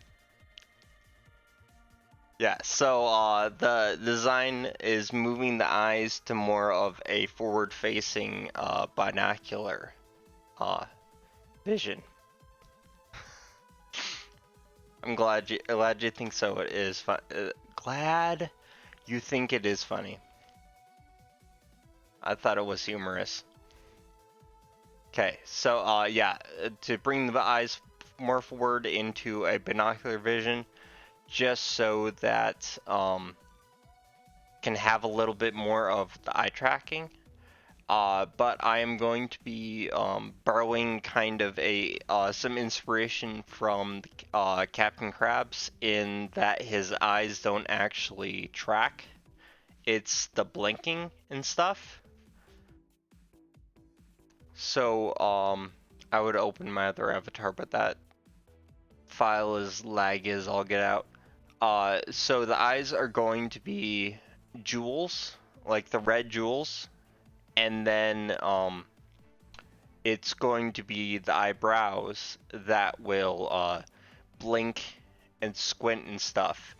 yeah, so the design is moving the eyes to more of a forward-facing binocular vision. I'm glad you think so. It is fun. Glad you think it is funny. I thought it was humorous. Okay, so yeah, to bring the eyes more forward into a binocular vision, just so that can have a little bit more of the eye tracking. But I am going to be borrowing kind of a some inspiration from Captain Krabs in that his eyes don't actually track. It's the blinking and stuff. So I would open my other avatar, but that file is lag as all get out. So the eyes are going to be jewels, like the red jewels, and then it's going to be the eyebrows that will blink and squint and stuff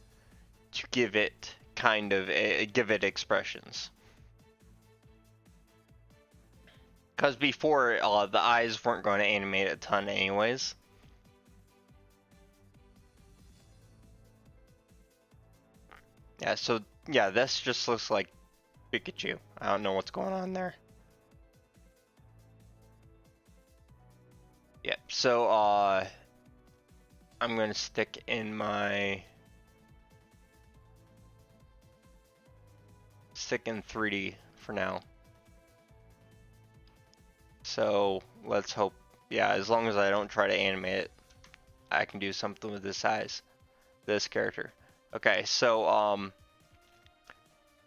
to give it kind of give it expressions. Because before the eyes weren't going to animate a ton anyways. Yeah, so yeah, this just looks like Pikachu. I don't know what's going on there. Yep, so I'm gonna stick in 3D for now. So let's hope, yeah, as long as I don't try to animate it, I can do something with this character. Okay, so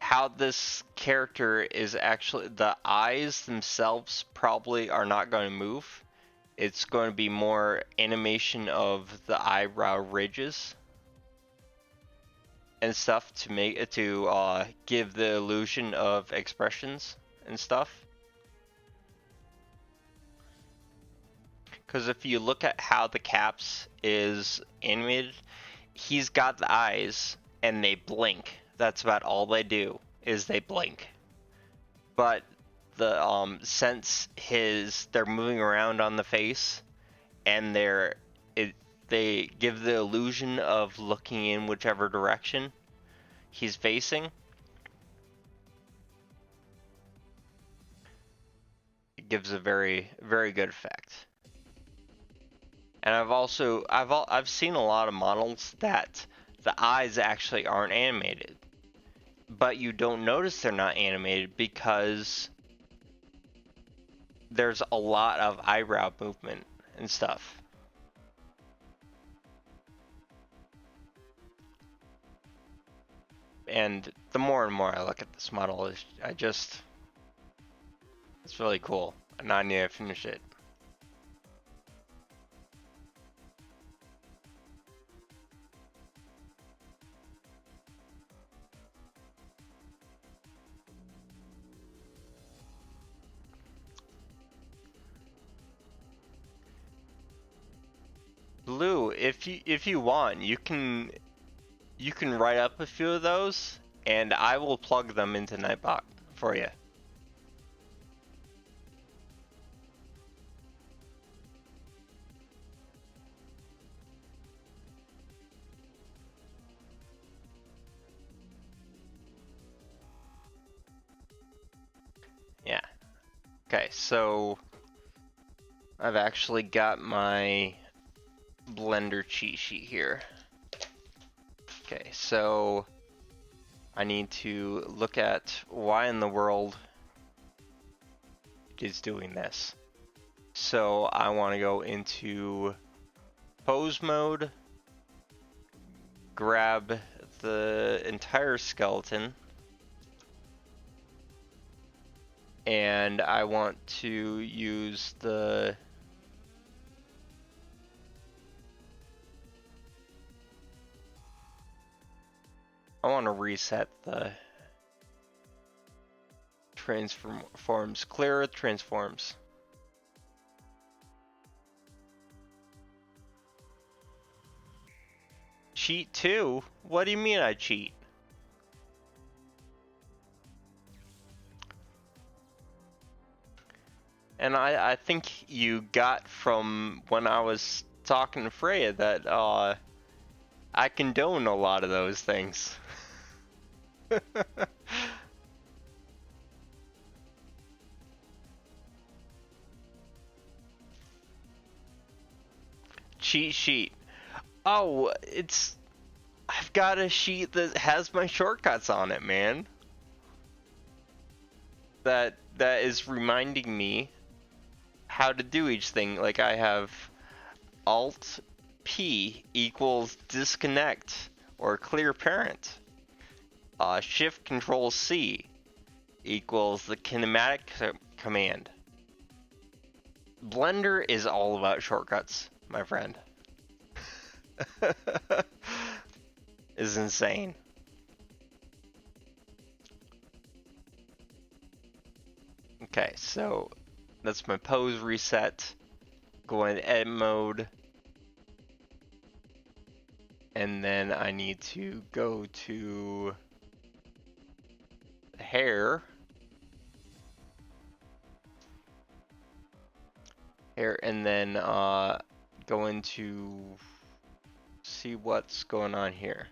how this character is actually, the eyes themselves probably are not going to move. It's going to be more animation of the eyebrow ridges and stuff to make it to give the illusion of expressions and stuff. Because if you look at how the Caps is animated, he's got the eyes and they blink. That's about all they do, is they blink. But the since they're moving around on the face and they give the illusion of looking in whichever direction he's facing. It gives a very, very good effect. And I've seen a lot of models that the eyes actually aren't animated, but you don't notice they're not animated because there's a lot of eyebrow movement and stuff. And the more and more I look at this model, it's really cool. And I need to finish it. Blue, if you want, you can write up a few of those, and I will plug them into Nightbot for you. Yeah. Okay, so I've actually got my Blender cheat sheet here. Okay, so I need to look at why in the world it is doing this. So I want to go into pose mode, grab the entire skeleton, and I want to use the I want to reset the transforms. Clear transforms. Cheat too? What do you mean I cheat? And I think you got from when I was talking to Freya that I condone a lot of those things. Cheat sheet. Oh, I've got a sheet that has my shortcuts on it, man. That is reminding me how to do each thing. Like I have Alt P equals disconnect or clear parent. Shift Control C equals the kinematic command. Blender is all about shortcuts, my friend. Is insane. Okay, so that's my pose reset. Go in edit mode. And then I need to go to hair. And then go into see what's going on here.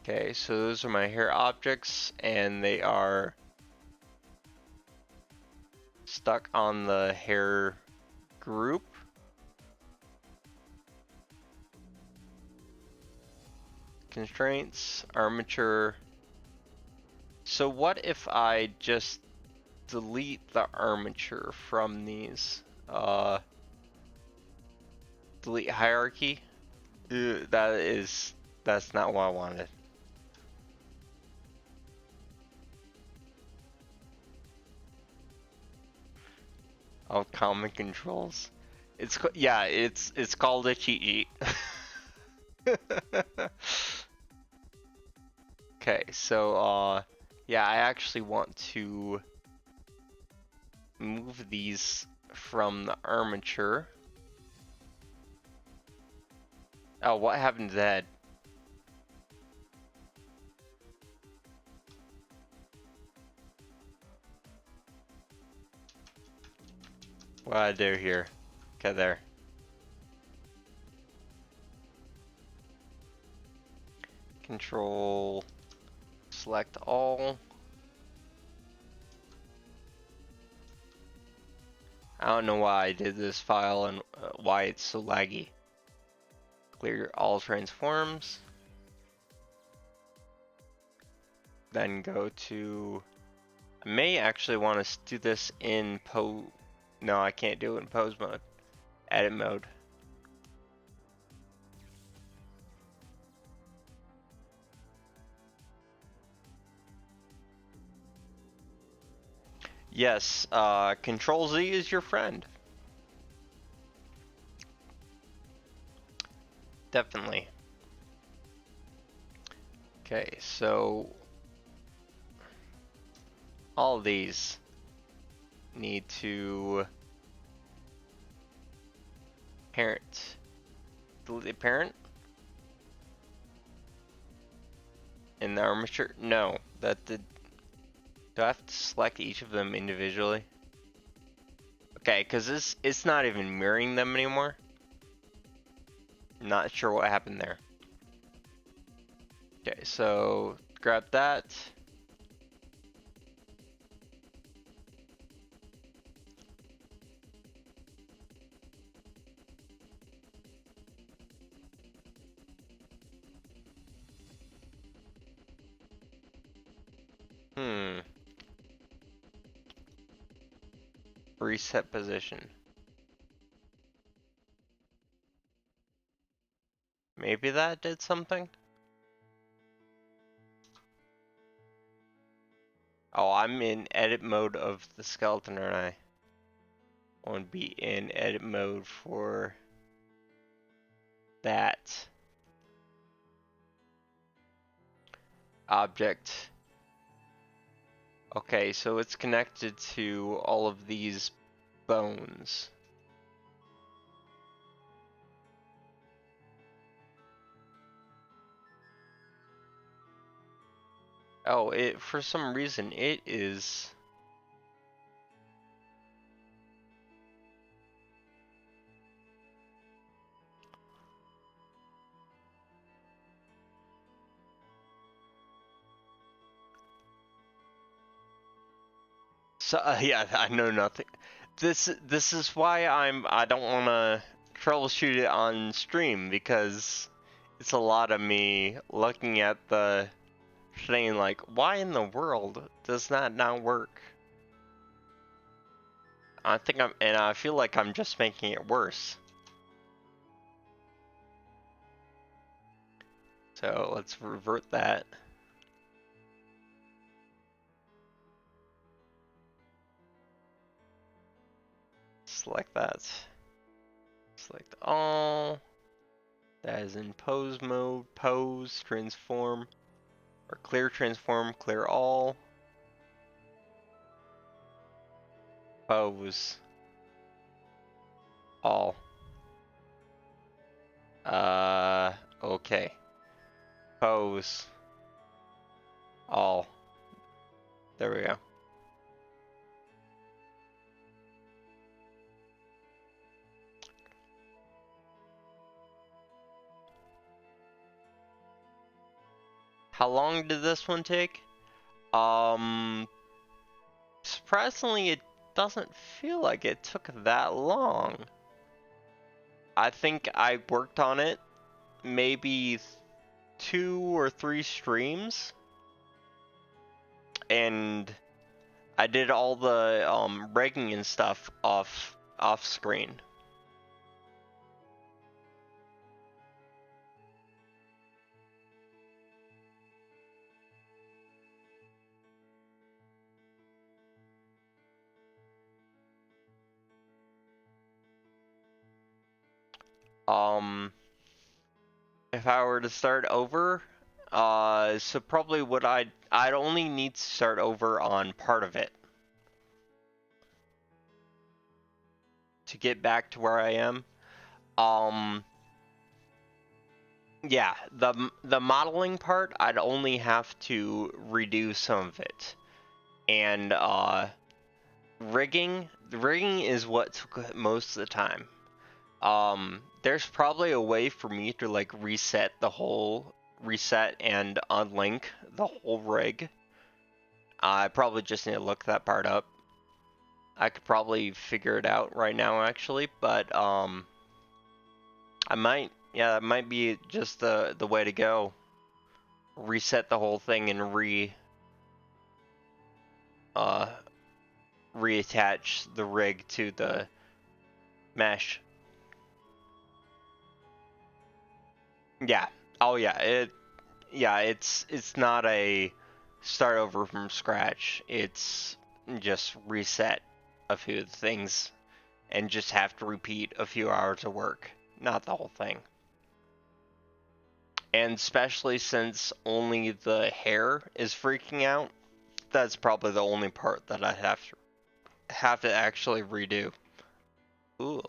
Okay, so those are my hair objects, and they are stuck on the hair group. Constraints, armature. So what if I just delete the armature from these? Delete hierarchy? That's not what I wanted. Oh, common controls. It's called a cheat sheet. Okay, so yeah, I actually want to move these from the armature. Oh, what happened to that? What I do here? Okay, there. Control, select all. I don't know why I did this file and why it's so laggy. Clear all transforms. Then go to, I may actually want to do this in pose. No, I can't do it in pose mode. Edit mode. Yes, Control Z is your friend. Definitely. Okay, so all of these need to parent. Delete the parent in the armature. No, that did. Do I have to select each of them individually? Okay, because it's not even mirroring them anymore. Not sure what happened there. Okay, so grab that. Reset position. Maybe that did something? Oh, I'm in edit mode of the skeleton, aren't I? I want to be in edit mode for that object. Okay, so it's connected to all of these bones. Oh, for some reason it is. So yeah, I know nothing. This is why I don't want to troubleshoot it on stream, because it's a lot of me looking at the thing like, why in the world does that not work? I feel like I'm just making it worse. So let's revert that. Select that. Select all. That is in pose mode. Pose, transform, or clear transform, clear all. Pose. All. Okay. Pose. All. There we go. How long did this one take? Surprisingly, it doesn't feel like it took that long. I think I worked on it maybe 2 or 3 streams, and I did all the rigging and stuff off screen. If I were to start over, so probably I'd only need to start over on part of it to get back to where I am. Yeah, the modeling part, I'd only have to redo some of it. And the rigging is what took most of the time. There's probably a way for me to like reset and unlink the whole rig. I probably just need to look that part up. I could probably figure it out right now actually, but I might, yeah, that might be just the way to go. Reset the whole thing and reattach the rig to the mesh. Yeah. Oh yeah. It's not a start over from scratch. It's just reset a few things and just have to repeat a few hours of work, not the whole thing. And especially since only the hair is freaking out, that's probably the only part that I have to actually redo. Ooh.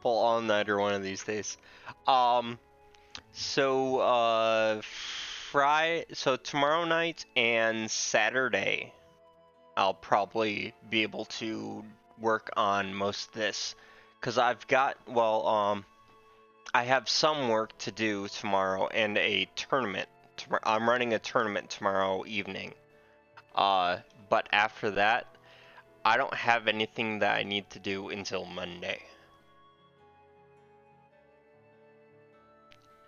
Pull all-nighter one of these days. So tomorrow night and Saturday, I'll probably be able to work on most of this, because I have some work to do tomorrow and a tournament. I'm running a tournament tomorrow evening. But after that, I don't have anything that I need to do until Monday.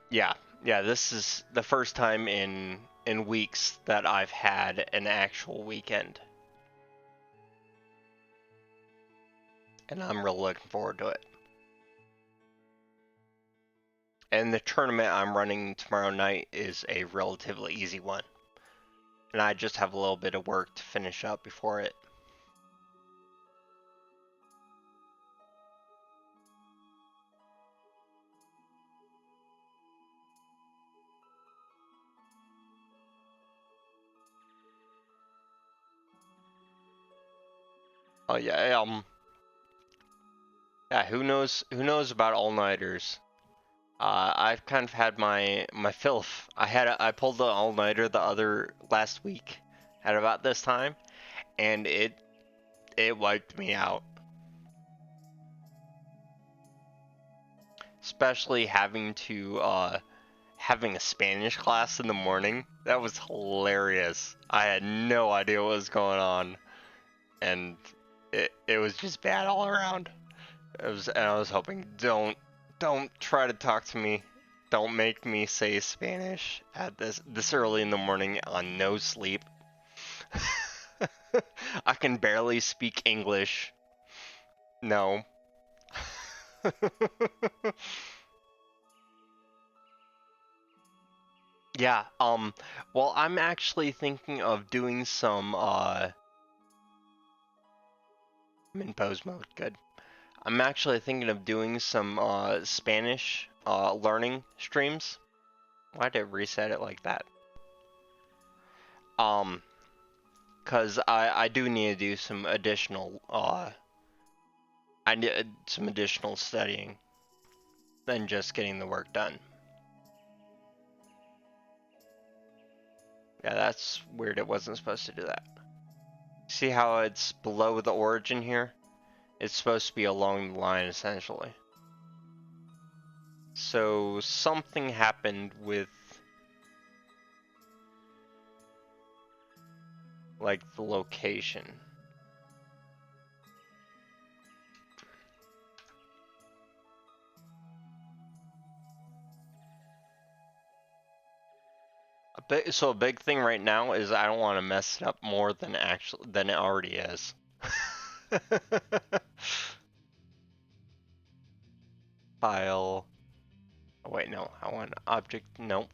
Yeah, this is the first time in weeks that I've had an actual weekend. And I'm really looking forward to it. And the tournament I'm running tomorrow night is a relatively easy one. And I just have a little bit of work to finish up before it. Oh yeah, yeah, who knows about all-nighters? I've kind of had my filth. I pulled the all-nighter the other last week at about this time, and it wiped me out. Especially having a Spanish class in the morning. That was hilarious. I had no idea what was going on, and it was just bad all around. And I was hoping, don't try to talk to me. Don't make me say Spanish at this early in the morning on no sleep. I can barely speak English. No. Yeah, well, I'm actually thinking of doing some, I'm in pose mode, good. I'm actually thinking of doing some, Spanish, learning streams. Why did it reset it like that? Cause I do need to do some additional, I need some additional studying than just getting the work done. Yeah, that's weird, it wasn't supposed to do that. See how it's below the origin here? It's supposed to be along the line, essentially. So something happened with, like, the location. So a big thing right now is I don't want to mess it up more than it already is. File. Oh, wait, no. I want object. Nope.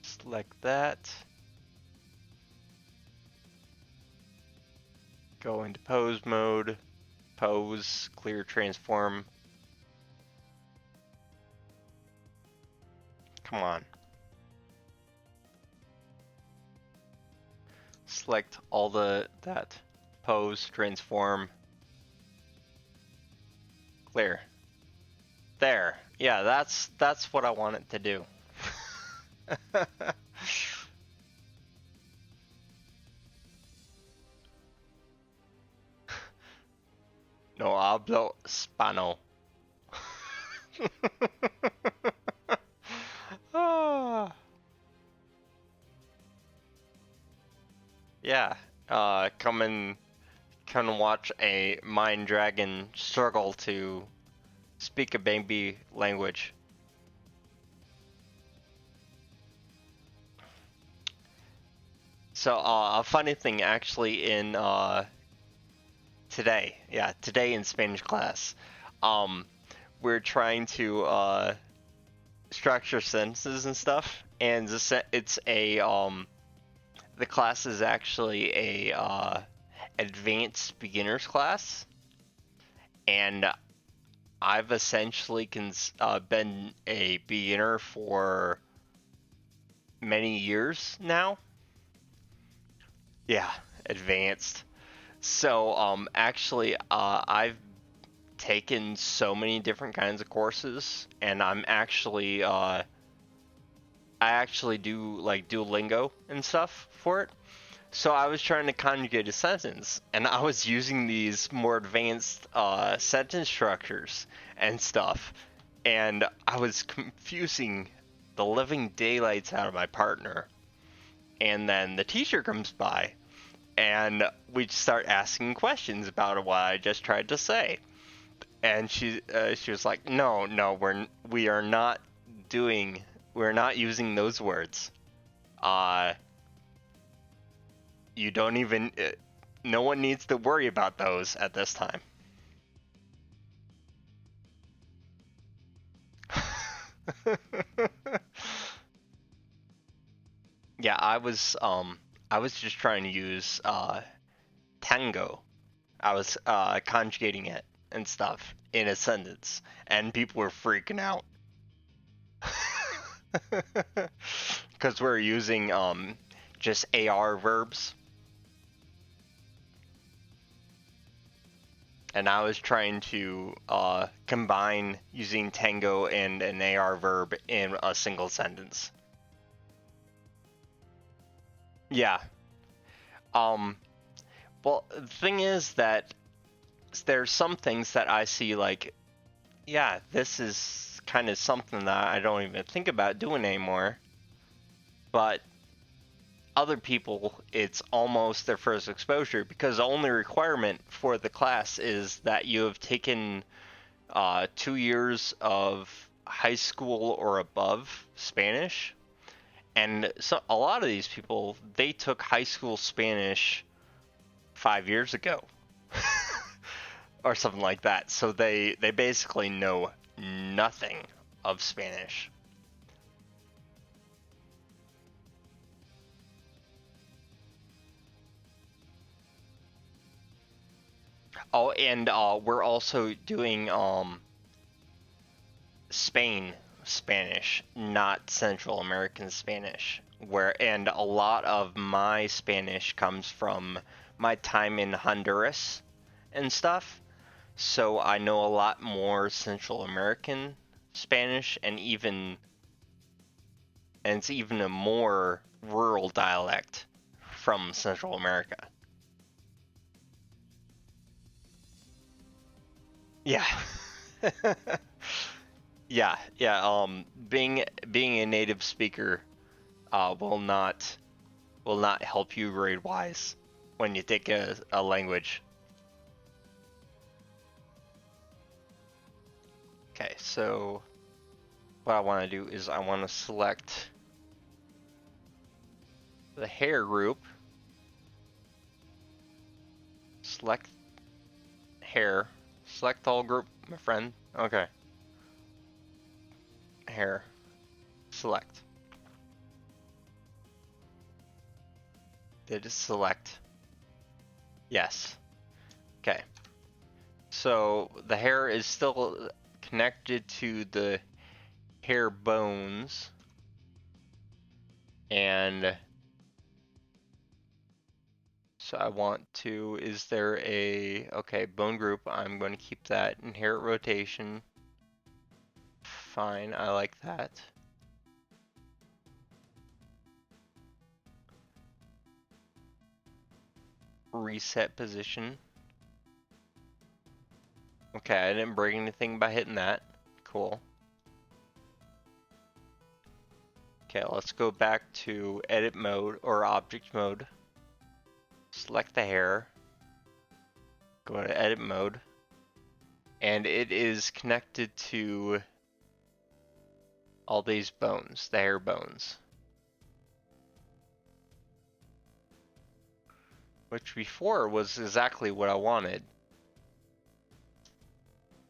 Select that. Go into pose mode. Pose. Clear transform. Come on. Select all that. Pose. Transform. Clear. There. Yeah, that's what I want it to do. No hablo Spano. Ah. Yeah. Come and watch a mind dragon struggle to speak a baby language. So, a funny thing actually in today in Spanish class, we're trying to structure sentences and stuff, and it's a the class is actually a advanced beginners class, and I've essentially been a beginner for many years now. Yeah, advanced. So, actually, I've taken so many different kinds of courses, and I actually do like Duolingo and stuff for it. So I was trying to conjugate a sentence, and I was using these more advanced sentence structures and stuff, and I was confusing the living daylights out of my partner. And then the teacher comes by, and we start asking questions about what I just tried to say. And she was like, "No, we're not using those words. You don't even. No one needs to worry about those at this time." Yeah, I was just trying to use tango. I was conjugating it and stuff in a sentence, and people were freaking out. Because we're using just AR verbs, and I was trying to combine using tango and an AR verb in a single sentence. Yeah. Um. Well, the thing is that there's some things that I see like, yeah, this is kind of something that I don't even think about doing anymore. But other people, it's almost their first exposure because the only requirement for the class is that you have taken 2 years of high school or above Spanish. And so a lot of these people, they took high school Spanish 5 years ago. Or something like that. So they basically know nothing of Spanish. Oh, and we're also doing Spain Spanish, not Central American Spanish. And a lot of my Spanish comes from my time in Honduras and stuff. So I know a lot more Central American Spanish and it's even a more rural dialect from Central America. Yeah. Yeah. Being a native speaker will not help you grade wise when you take a language. Okay, so what I want to do is I want to select the hair group, select hair, select all group, my friend. Okay, hair, select. Did it select? Yes. Okay. So the hair is still connected to the hair bones, and so I want to, is there okay, bone group, I'm going to keep that. Inherit rotation. Fine, I like that. Reset position. Okay, I didn't break anything by hitting that. Cool. Okay, let's go back to edit mode or object mode. Select the hair. Go to edit mode. And it is connected to all these bones, the hair bones. Which before was exactly what I wanted.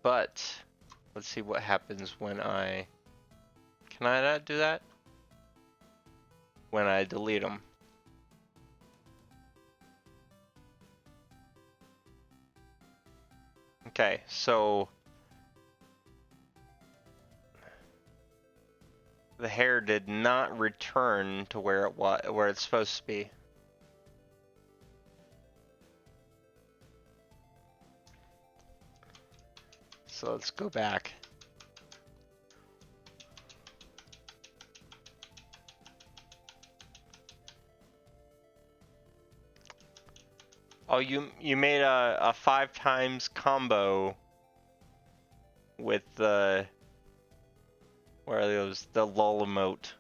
But let's see what happens when I... Can I not do that? When I delete them. Okay, so the hair did not return to where it's supposed to be. So let's go back. Oh, you made a 5 times combo with the, where are those, the lull emote.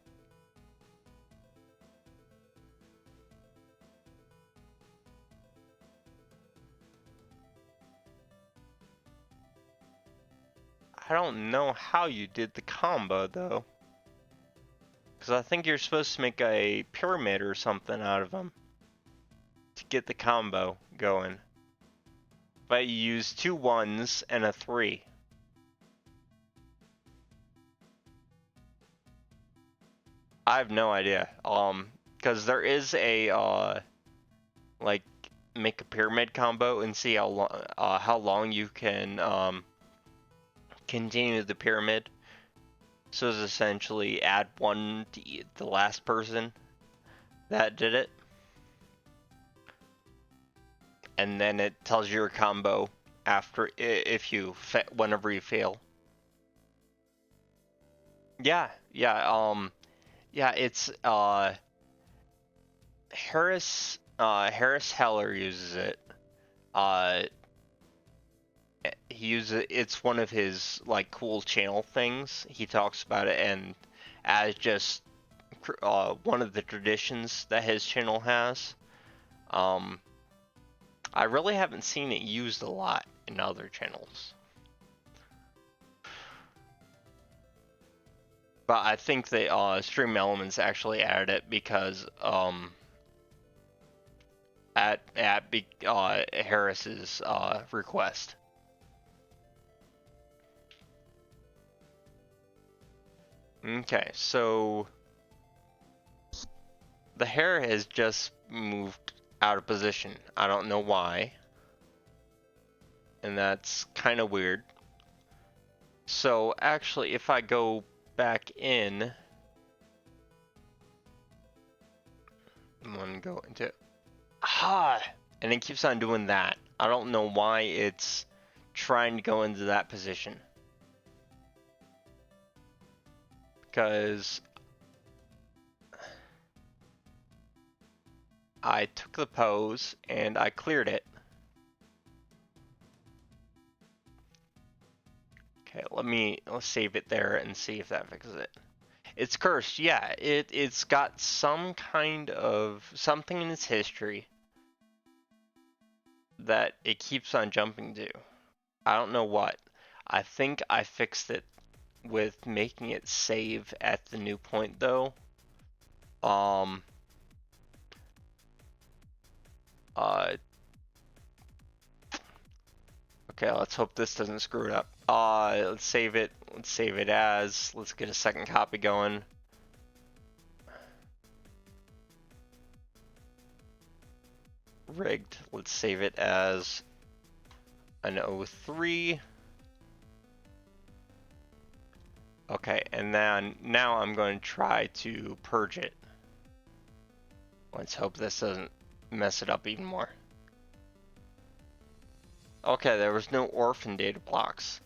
I don't know how you did the combo though, because I think you're supposed to make a pyramid or something out of them to get the combo going. But you use 2 1s and a 3. I have no idea. Because there is a like make a pyramid combo and see how long you can continue the pyramid. So it's essentially add one to the last person that did it, and then it tells you your combo after if you whenever you fail. Yeah, yeah. It's Harris Heller uses it. Uh, he uses it's one of his like cool channel things. He talks about it and as just one of the traditions that his channel has. Um, I really haven't seen it used a lot in other channels. But I think the Stream Elements actually added it because at Harris's request. Okay, so the hair has just moved out of position. I don't know why. And that's kind of weird. So actually, if I go back in, I'm gonna go into and it keeps on doing that. I don't know why it's trying to go into that position. Because I took the pose and I cleared it. Okay, let's save it there and see if that fixes it. It's cursed, yeah. It's got some kind of something in its history that it keeps on jumping to. I don't know what. I think I fixed it with making it save at the new point though. Um okay, let's hope this doesn't screw it up. Let's save it. Let's save it as. Let's get a second copy going. Rigged. Let's save it as an 03. Okay, and then now I'm going to try to purge it. Let's hope this doesn't mess it up even more. Okay, there was no orphan data blocks.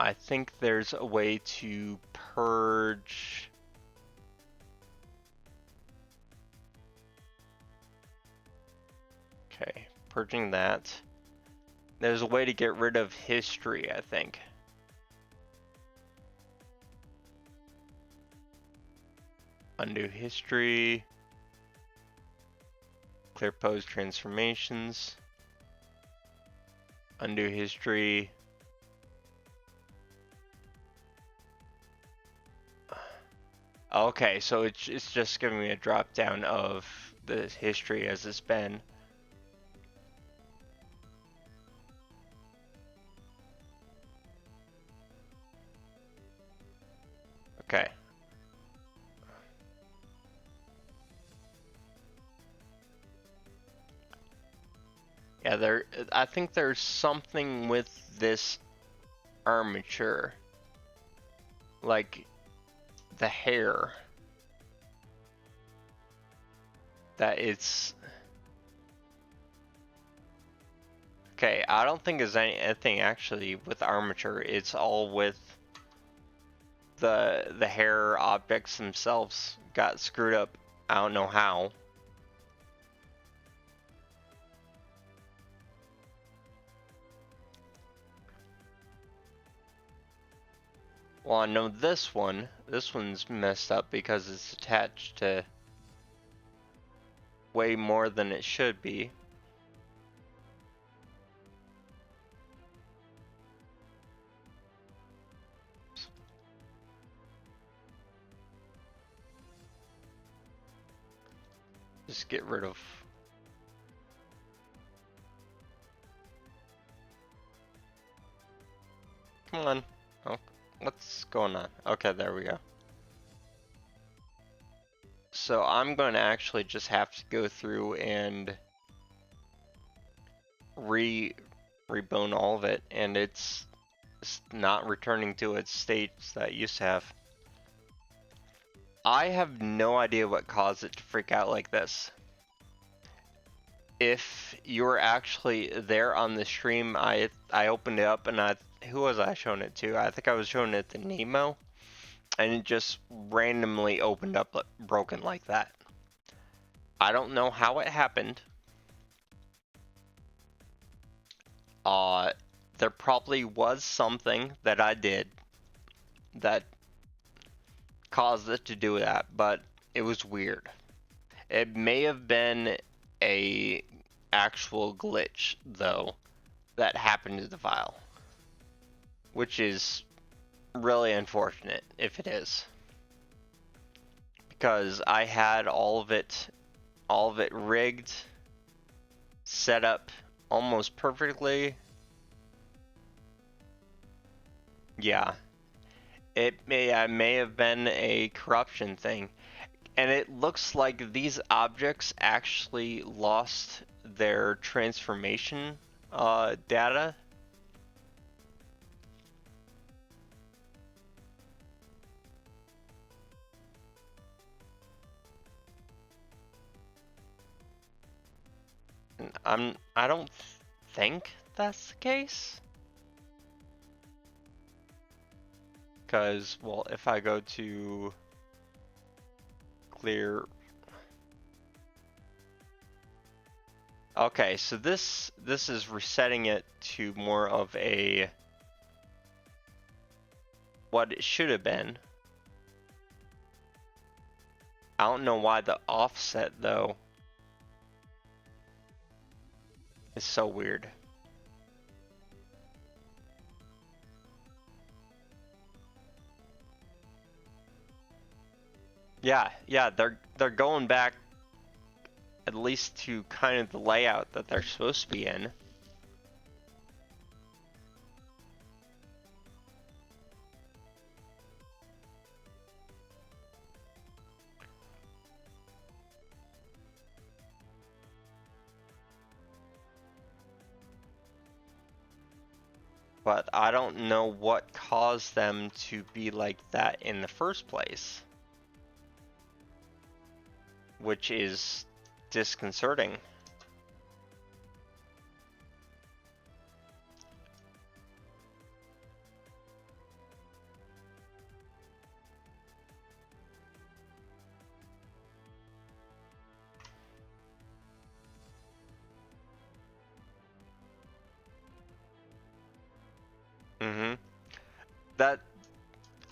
I think there's a way to purge. Okay, purging that. There's a way to get rid of history, I think. Undo history. Clear pose transformations. Undo history. Okay, so it's just giving me a drop down of the history as it's been. Okay. Yeah, I think there's something with this armature. Like the hair. That it's okay, I don't think there's anything actually with armature. It's all with the hair objects themselves got screwed up. I don't know how. Well, I know this one's messed up because it's attached to way more than it should be. Just get rid of. Come on. Oh, What's going on? Okay, there we go. So I'm going to actually just have to go through and rebone all of it, and it's not returning to its states that it used to have. I have no idea what caused it to freak out like this. If you were actually there on the stream, I opened it up and who was I showing it to? I think I was showing it to Nemo, and it just randomly opened up broken like that. I don't know how it happened. There probably was something that I did that caused it to do that, but it was weird. It may have been a actual glitch though that happened to the file, which is really unfortunate if it is, because I had all of it rigged, set up almost perfectly. Yeah, it may have been a corruption thing. And it looks like these objects actually lost their transformation data. I don't think that's the case. Because, well, if I go to clear. Okay, so this is resetting it to more of a what it should have been. I don't know why the offset though is so weird. Yeah, they're going back at least to kind of the layout that they're supposed to be in. But I don't know what caused them to be like that in the first place, which is disconcerting. That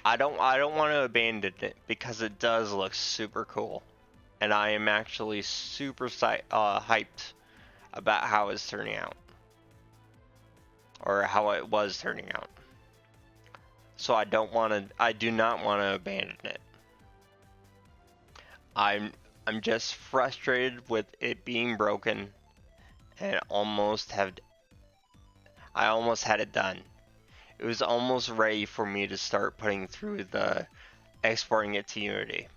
I don't want to abandon it because it does look super cool, and I am actually super hyped about how it's turning out, or how it was turning out. So I do not want to abandon it. I'm just frustrated with it being broken, and I almost had it done. It was almost ready for me to start putting through the exporting it to Unity.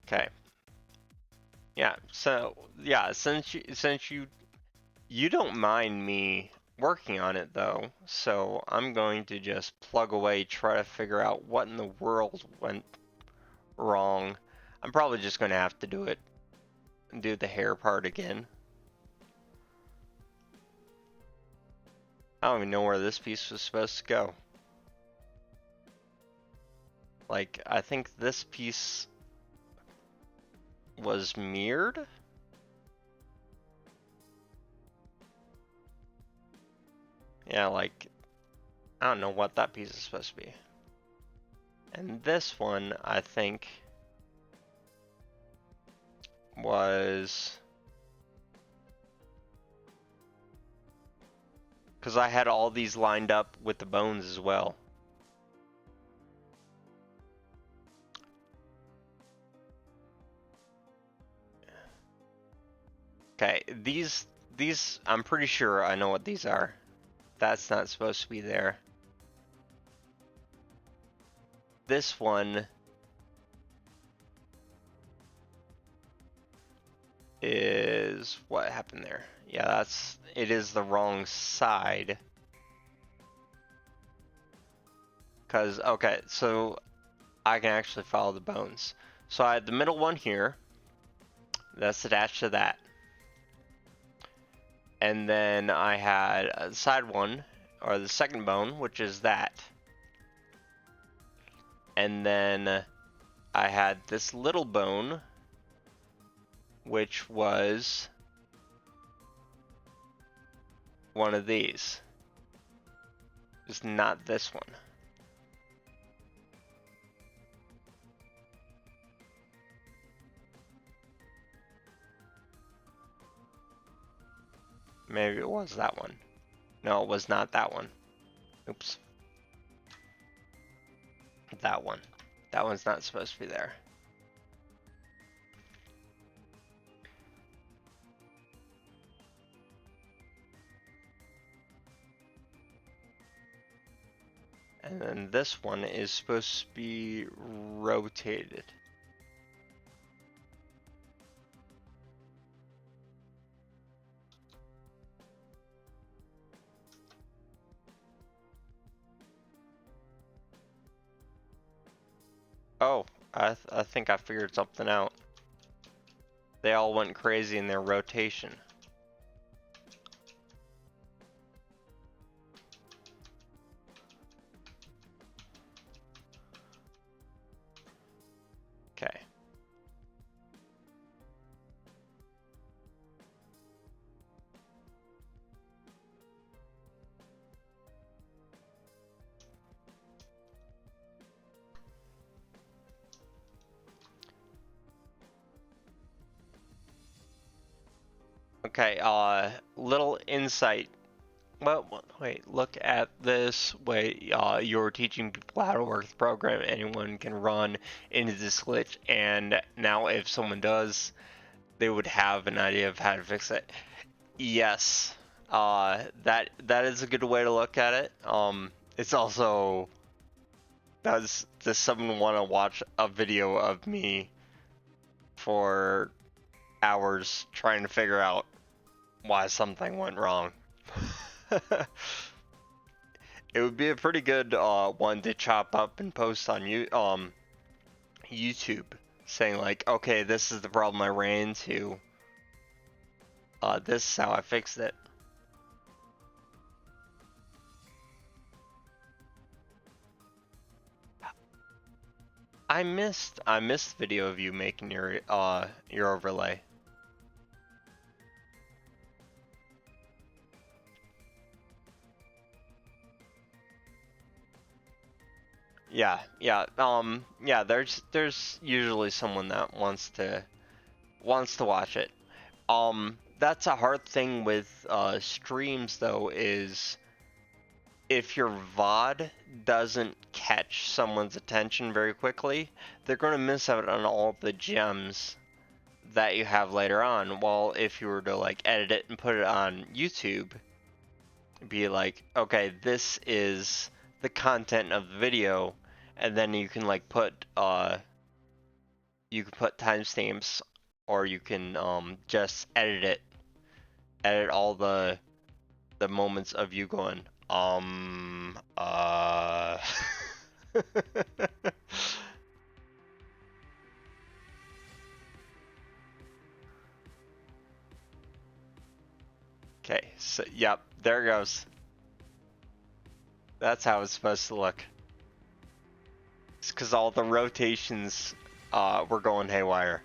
Okay. Yeah, so yeah, since you don't mind me working on it though, so I'm going to just plug away, try to figure out what in the world went wrong. I'm probably just going to have to do the hair part again. I don't even know where this piece was supposed to go. Like, I think this piece was mirrored? Yeah, like, I don't know what that piece is supposed to be. And this one, I think, was Because I had all these lined up with the bones as well. Okay, these I'm pretty sure I know what these are. That's not supposed to be there. This one is what happened there. Yeah, it is the wrong side. Cause okay, so I can actually follow the bones. So I had the middle one here. That's attached to that. And then I had a side one, or the second bone, which is that. And then I had this little bone, which was one of these. Just not this one. Maybe it was that one. No, it was not that one. Oops. That one. That one's not supposed to be there. And then this one is supposed to be rotated. Oh, I think I figured something out. They all went crazy in their rotation. Okay. Okay, little insight. Well, wait, look at this way. You're teaching people how to work the program. Anyone can run into this glitch, and now if someone does, they would have an idea of how to fix it. Yes, that is a good way to look at it. It's also, does someone want to watch a video of me for hours trying to figure out why something went wrong? It would be a pretty good one to chop up and post on YouTube, saying like, okay, this is the problem I ran into. This is how I fixed it. I missed the video of you making your overlay. Yeah, yeah, yeah. There's usually someone that wants to watch it. That's a hard thing with streams though, is if your VOD doesn't catch someone's attention very quickly, they're going to miss out on all the gems that you have later on. While if you were to like edit it and put it on YouTube, be like, okay, this is the content of the video, and then you can like put timestamps, or you can just edit all the moments of you going Okay, so yep, there it goes. That's how it's supposed to look. It's because all the rotations were going haywire.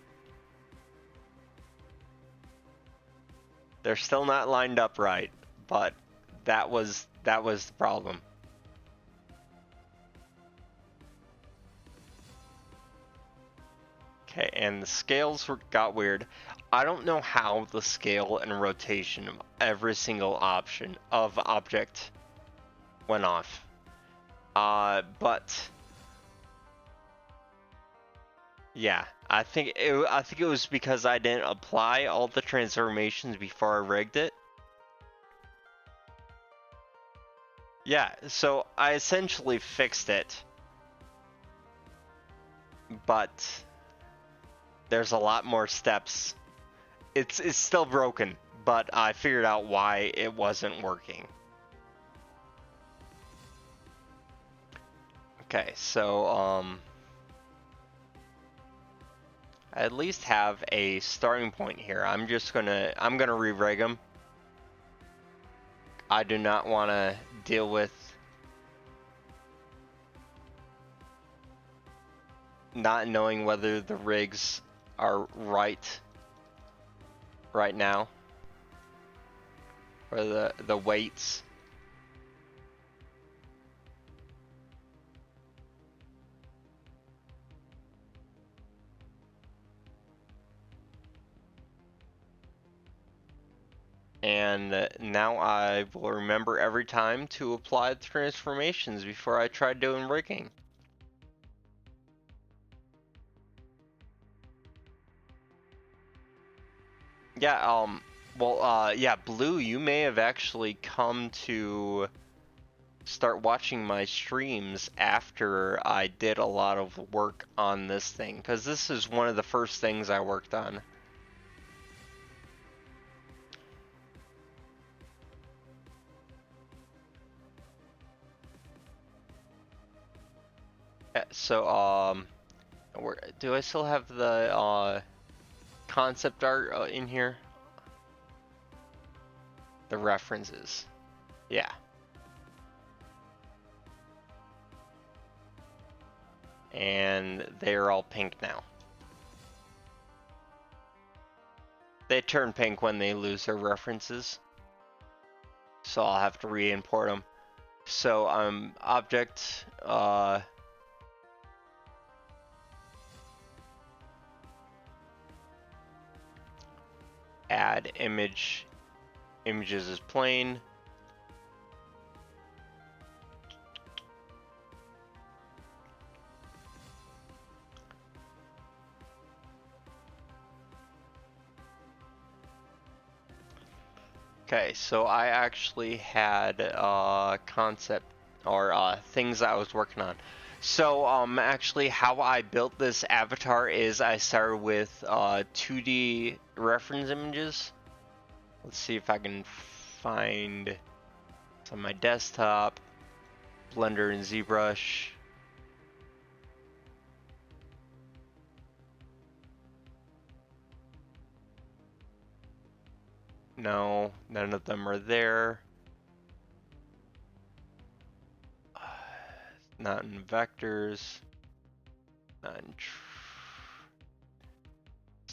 They're still not lined up right, but that was the problem. Okay, and the scales got weird. I don't know how the scale and rotation of every single option of object went off. But yeah, I think it was because I didn't apply all the transformations before I rigged it. Yeah, so I essentially fixed it, but there's a lot more steps. It's still broken, but I figured out why it wasn't working. Okay, so I at least have a starting point here. I'm gonna re-rig them. I do not want to deal with not knowing whether the rigs are right now, or the weights. And now I will remember every time to apply the transformations before I try doing rigging. Yeah, yeah, Blue, you may have actually come to start watching my streams after I did a lot of work on this thing, because this is one of the first things I worked on. So, do I still have the concept art in here? The references. Yeah. And they're all pink now. They turn pink when they lose their references. So I'll have to re-import them. So object add images as plain. Okay, so I actually had concept or things I was working on. So actually how I built this avatar is I started with 2D reference images. Let's see if I can find it's on my desktop, Blender and ZBrush. No, none of them are there. Not in vectors. Not in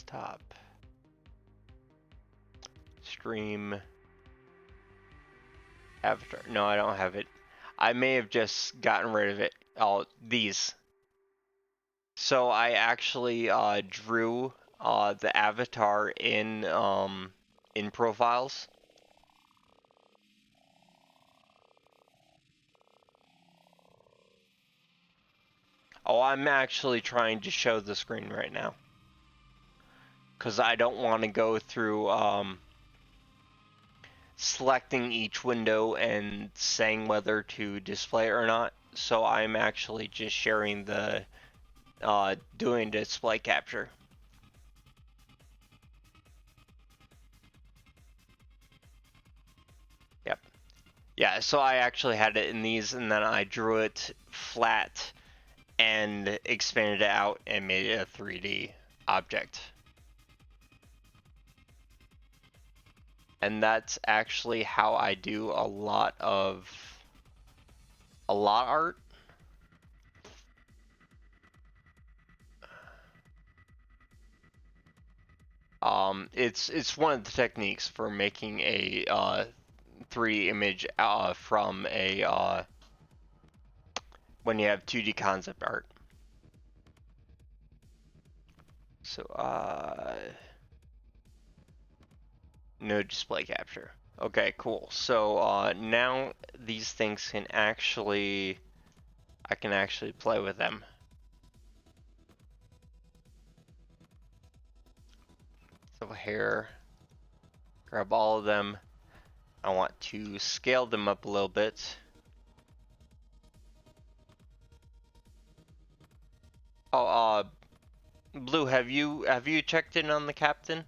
top. Stream. Avatar. No, I don't have it. I may have just gotten rid of it. Oh, these. So I actually drew the avatar in profiles. Oh, I'm actually trying to show the screen right now, because I don't want to go through selecting each window and saying whether to display it or not. So I'm actually just sharing the doing display capture. Yep. Yeah, so I actually had it in these, and then I drew it flat and expanded it out and made it a 3D object. And that's actually how I do a lot art. It's one of the techniques for making a 3D image from a when you have 2D concept art. So No display capture. Okay, cool. So now these things can actually, I can actually play with them. So here, grab all of them. I want to scale them up a little bit. Oh, Blue, have you checked in on the captain?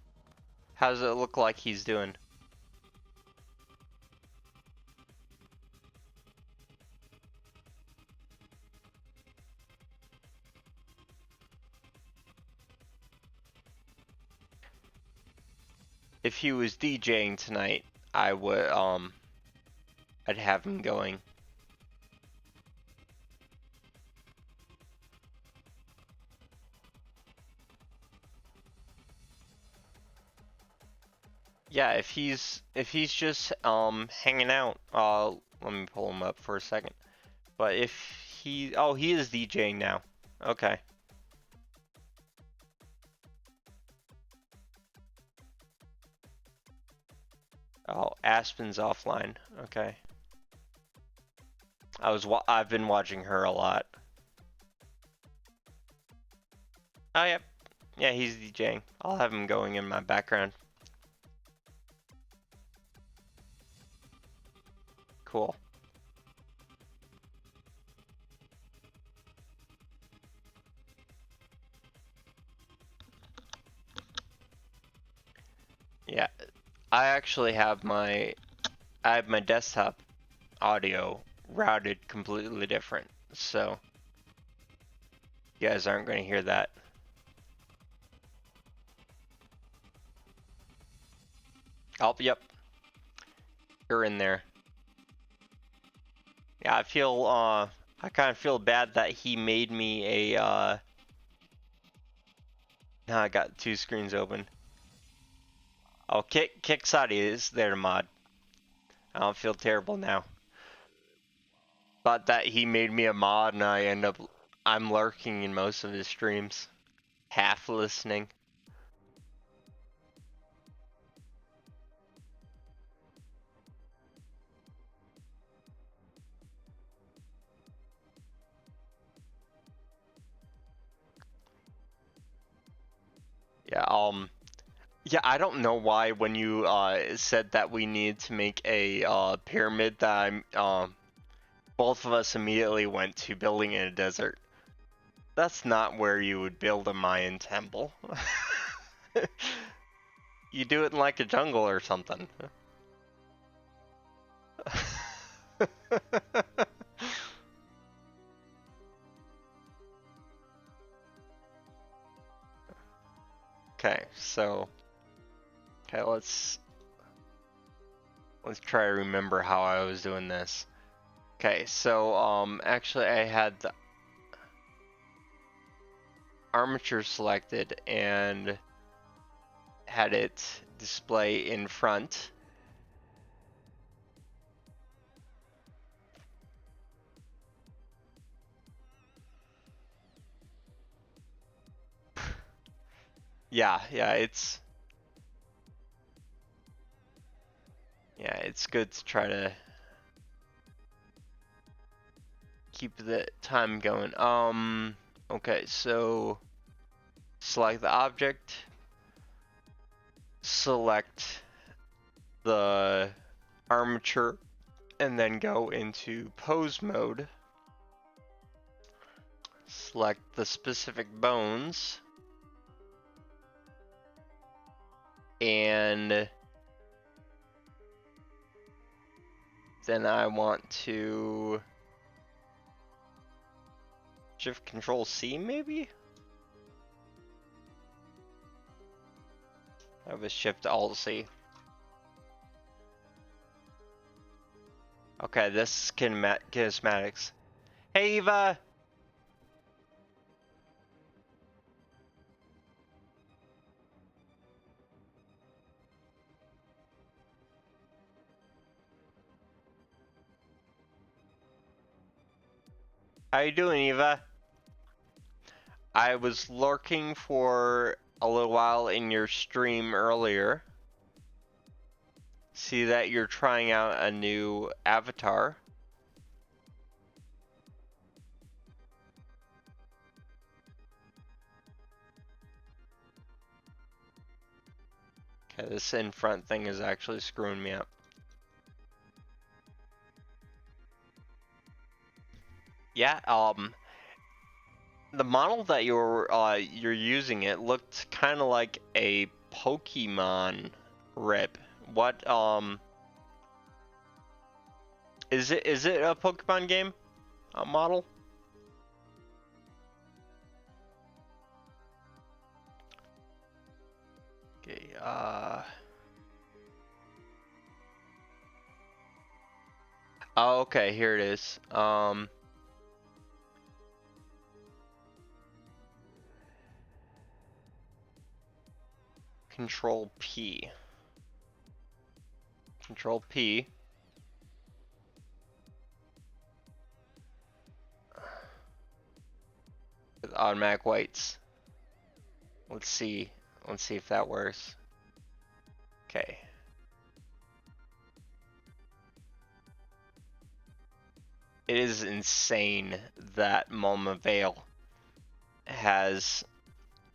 How does it look like he's doing? If he was DJing tonight, I would I'd have him going. Yeah, if he's just hanging out, let me pull him up for a second. But if he is DJing now. Okay. Oh, Aspen's offline. Okay. I've been watching her a lot. Oh, yep. Yeah, he's DJing. I'll have him going in my background. Cool. Yeah, I actually have I have my desktop audio routed completely different, so you guys aren't going to hear that. Oh, yep. You're in there. Yeah, I kind of feel bad that he made me a, now I got two screens open. Oh, Kicksadi is there to mod. I don't feel terrible now. But that he made me a mod and I'm lurking in most of his streams. Half listening. Yeah, yeah, I don't know why when you said that we need to make a pyramid that both of us immediately went to building in a desert. That's not where you would build a Mayan temple. You do it in like a jungle or something. Okay, so let's try to remember how I was doing this. Okay, so actually I had the armature selected and had it display in front. Yeah, it's good to try to keep the time going. Okay, so select the object, select the armature, and then go into pose mode. Select the specific bones, and then I want to Shift Control C maybe? I was Shift Alt C. Okay, this is kinematics. Hey Eva! How you doing, Eva? I was lurking for a little while in your stream earlier. See that you're trying out a new avatar. Okay, this in front thing is actually screwing me up. Yeah, the model that you're using, it looked kind of like a Pokemon rip. What is it? Is it a Pokemon game? A model? Okay, oh, okay, here it is. Control P. Control P. With automatic weights. Let's see. Let's see if that works. Okay. It is insane that Mama Vale has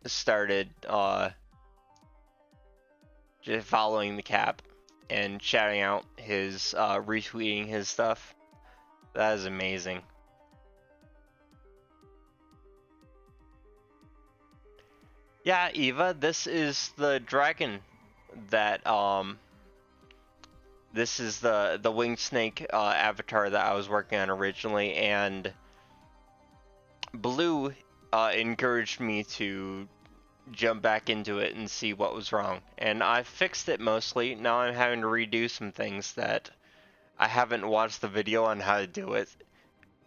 started just following the cap and shouting out his retweeting his stuff. That is amazing. Yeah, Eva, this is the dragon that this is the winged snake avatar that I was working on originally, and Blue encouraged me to jump back into it and see what was wrong. And I fixed it mostly. Now I'm having to redo some things that I haven't watched the video on how to do it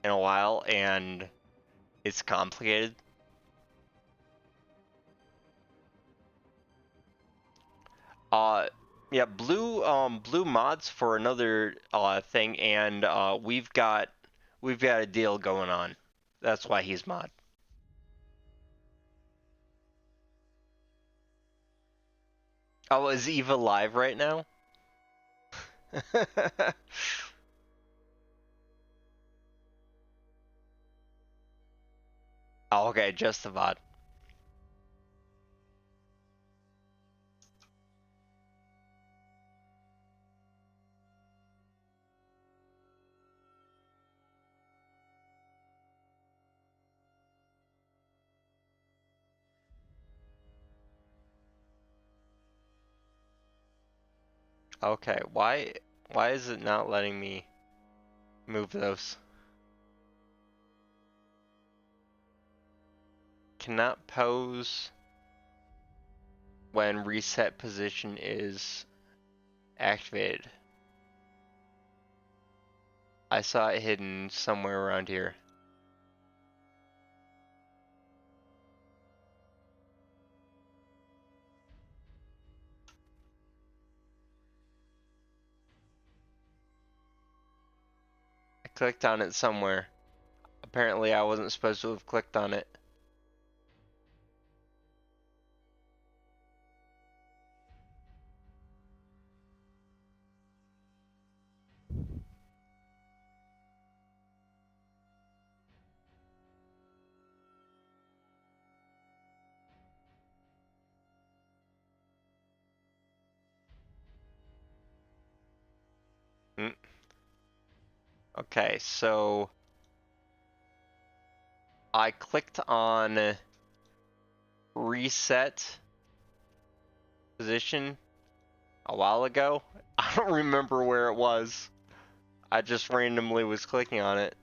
in a while, and it's complicated. Uh, yeah, blue mods for another thing, and we've got a deal going on. That's why he's mod. Oh, is Eva live right now? Oh, okay, just the VOD. Okay, why is it not letting me move those? Cannot pose when reset position is activated. I saw it hidden somewhere around here. I clicked on it somewhere. Apparently I wasn't supposed to have clicked on it. Mm. Okay, so I clicked on reset position a while ago. I don't remember where it was. I just randomly was clicking on it.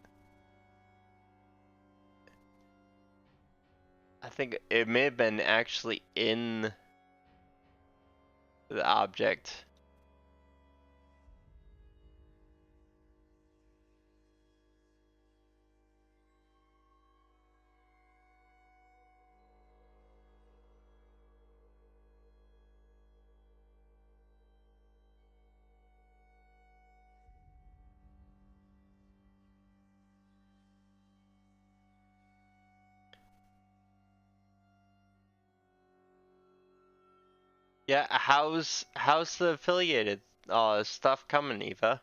I think it may have been actually in the object. Yeah, how's the affiliated? stuff coming, Eva.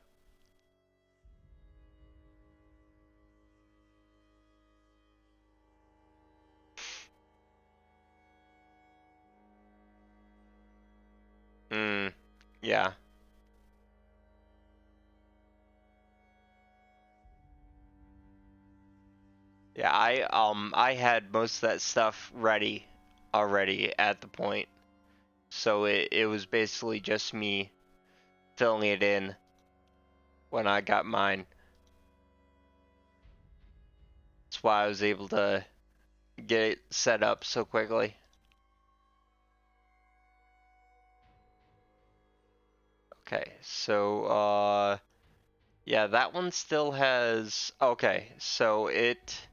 Yeah. Yeah, I had most of that stuff ready already at the point. So it was basically just me filling it in when I got mine. That's why I was able to get it set up so quickly. Okay, so yeah, that one still has, okay, so it,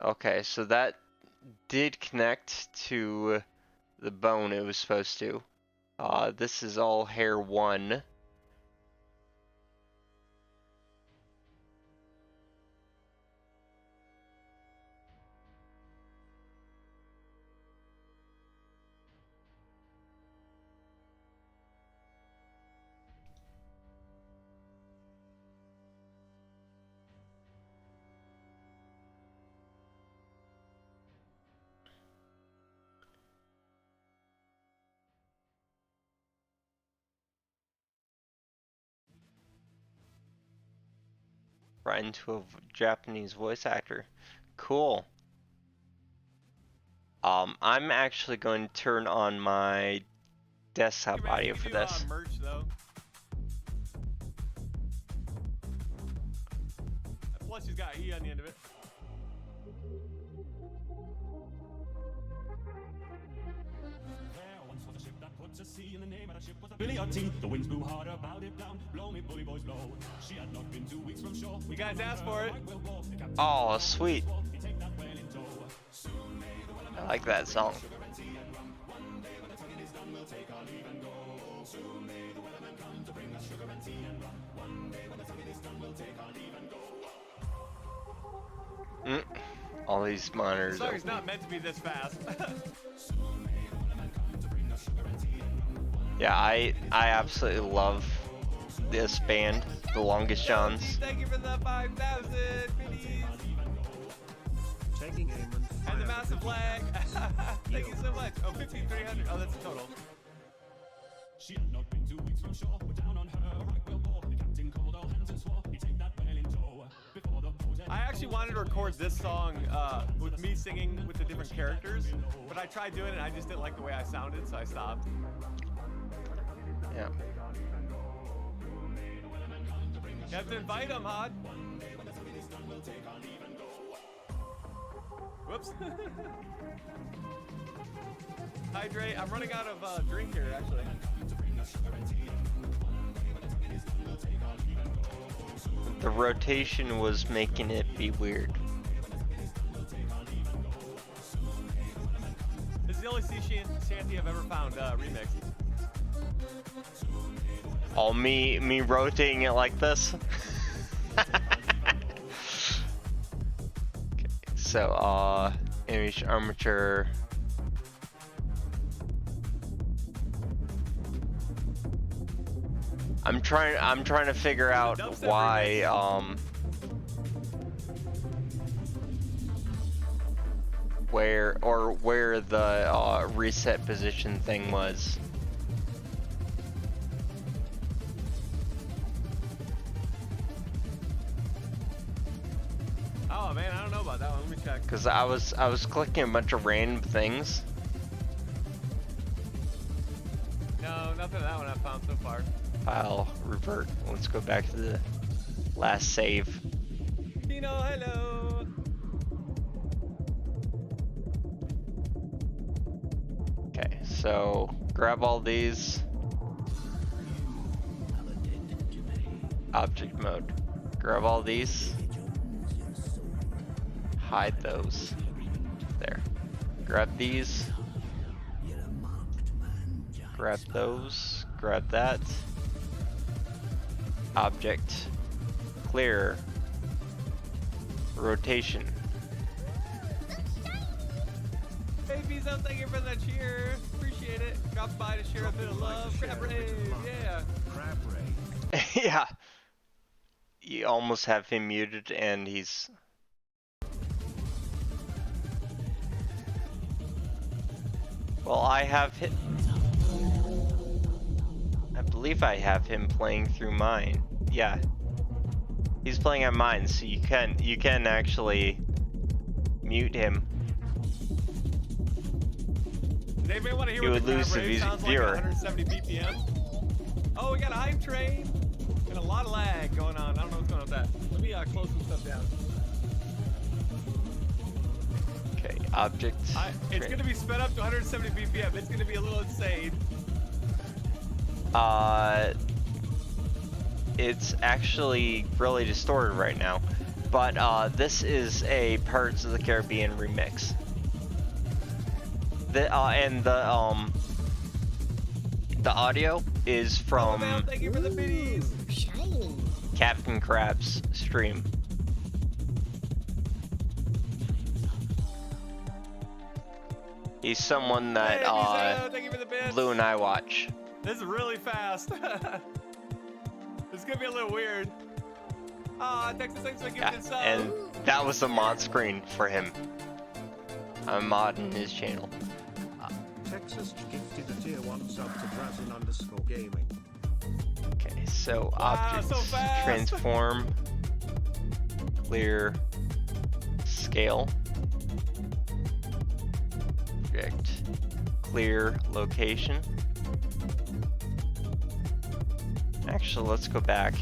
okay, so that did connect to the bone it was supposed to. This is all hair 1. Right into a Japanese voice actor. Cool. I'm actually going to turn on my desktop audio for this. Merch, though. Plus, she's got E on the end of it. The winds blew hard about it down. Blow me, bully boys, blow. She had not been 2 weeks from shore. You guys asked for it. Oh, sweet. I like that song. All these monitors. The song's not meant to be this fast. Yeah, I absolutely love this band, The Longest Johns. Thank you for the 5,000 minis. And the massive flag. Thank you so much. Oh, 15,300. Oh, that's the total. She had not been 2 weeks from shore. We're down on her right whale bore. The captain called all hands and swore he'd take that whale in tow. Before the I actually wanted to record this song with me singing with the different characters, but I tried doing it and I just didn't like the way I sounded, so I stopped. Yeah. You have to invite him, Hod. Whoops. Hydrate. I'm running out of drink here, actually. The rotation was making it be weird. This is the only sea shanty I've ever found remixed. Oh, me rotating it like this? Okay, so, image armature. I'm trying to figure out why, where the, reset position thing was. Oh man, I don't know about that one. Let me check. Cause I was clicking a bunch of random things. No, nothing of that one I've found so far. File revert. Let's go back to the last save. Dino, hello. Okay, so grab all these. Object mode. Grab all these. Hide those. There. Grab these. Grab those. Grab that. Object. Clear. Rotation. Visa, thank you for the cheer. Appreciate it. Drop by to share a bit of love. Crab rave, yeah. Crab rave. Yeah. You almost have him muted and he's... Well, I have him... I believe I have him playing through mine. Yeah. He's playing on mine, so you can actually mute him. Does anybody want to hear You what would the lose crab if rave he's a sounds like viewer. at 170 BPM? Oh, we got a hype train and a lot of lag going on. I don't know what's going on with that. Let me close some stuff down. Okay, object. It's going to be sped up to 170 BPM. It's going to be a little insane. It's actually really distorted right now, but this is a Pirates of the Caribbean remix. The audio is from Thank you for the biddies. Shiny. Captain Crab's stream. He's someone that Hey, Visa, thank you for the bits. Blue and I watch. This is really fast. This is gonna be a little weird. Ah, Texas, thanks for giving Yeah, it sub. and that was the mod screen for him. I'm modding his channel. Texas gifted a tier 1 sub to Drazen_gaming. Okay, so Wow, objects, so fast. transform, clear, scale, object, clear, location. Actually, let's go back.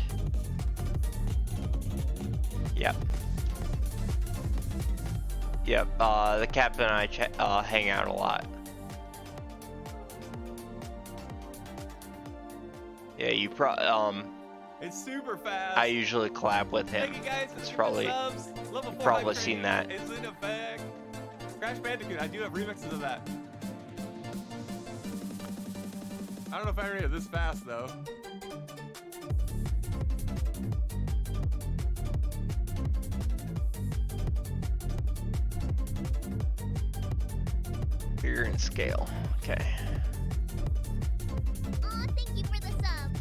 Yep. Yep, the captain and I hang out a lot. Yeah, It's super fast. I usually collab with him. Thank you guys for It's the probably, subs. Level 4 probably hype seen train that. is in effect. Crash Bandicoot, I do have remixes of that. I don't know if I read it this fast though. clear and scale. Okay. Aw, thank you for the sub.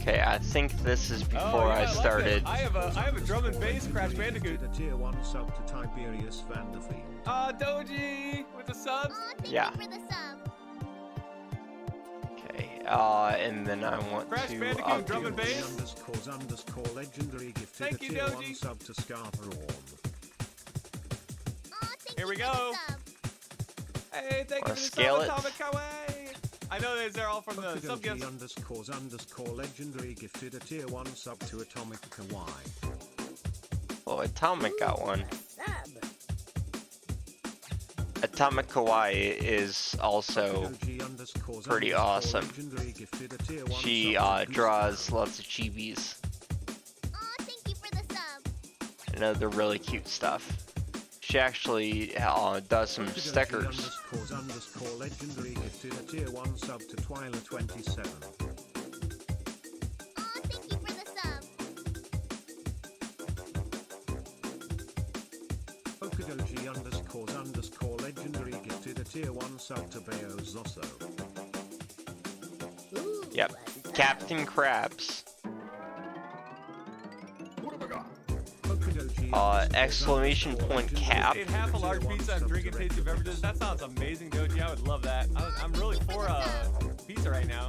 Okay, I think this is before yeah, I like it. started. I have a drum and bass Crash Bandicoot. Gifted a tier 1 sub to Tiberius Vanderfield. Doji with the subs. Aw, thank Yeah. you for the sub. Okay, and then I want Crash to Bandicoot, drum and updo. bass. __ legendary gifted Thank a you, tier Doji. 1 sub to Scarborough. Aw, thank Here you we for go. the sub. Hey, thank you Wanna for the scale sub, it? Atomic Kawaii. I know they're all from the sub Okadoji gifts. __ legendary gifted a tier 1 sub to Atomic Kawaii. Oh, Atomic got one. Sub. Atomic Kawaii is also Okadoji pretty __ awesome. legendary gifted a tier 1 She sub to draws lots of chibis Aw, thank you for the sub. and other really cute stuff. She actually does some Okadoji stickers. __ legendary gifted a tier 1 sub to Twyla27. Aw, thank you for the sub. Okadoji __ legendary gifted a tier 1 sub to Bayo Zosso. Ooh, Yep, a sub. Captain Krabs. Okadoji Exclamation point cap. Ate half a large pizza and drinking tasty beverages. That sounds amazing, Doji. I would love that. I'm really for pizza right now.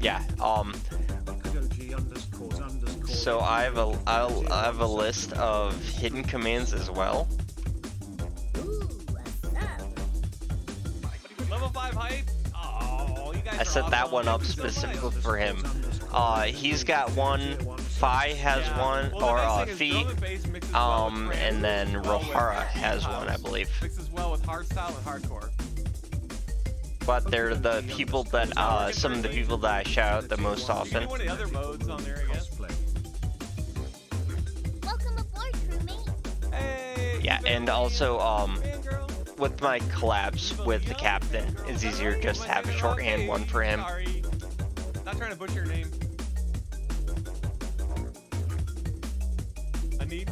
Yeah. Okadoji __ So I have a list of hidden commands as well. Ooh, a sub. Level 5 hype. Oh, you guys I are set that awesome. one up Thank you so much. specifically for him. He's got one. Fi has Yeah. one, Well, the or nice thing is Fi, drum and bass mixes well with trance, and then mixes well with Rohara has house, one, I believe. Mixes well with hardstyle and hardcore. But they're the people that some of the people that I shout out the most You can often. do one of the other modes on there, I guess. Welcome aboard, crewmate. Hey. Yeah, you and baby. also Fangirl. with my collabs with the captain, it's easier just to have a shorthand one for him. Sorry. Not trying to butcher your name. I need.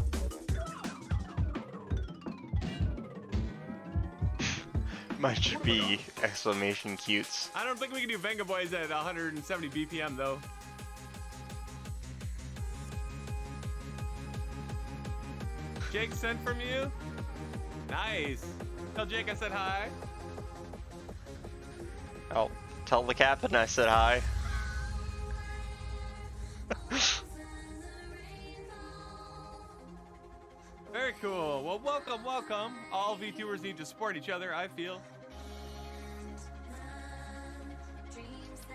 Mine should be exclamation cutes. I don't think we can do Venga Boys at 170 BPM though. Jake sent from you? Nice. Tell Jake I said hi. Oh, tell the captain I said hi. Very cool. Well, welcome, welcome. All VTubers need to support each other, I feel.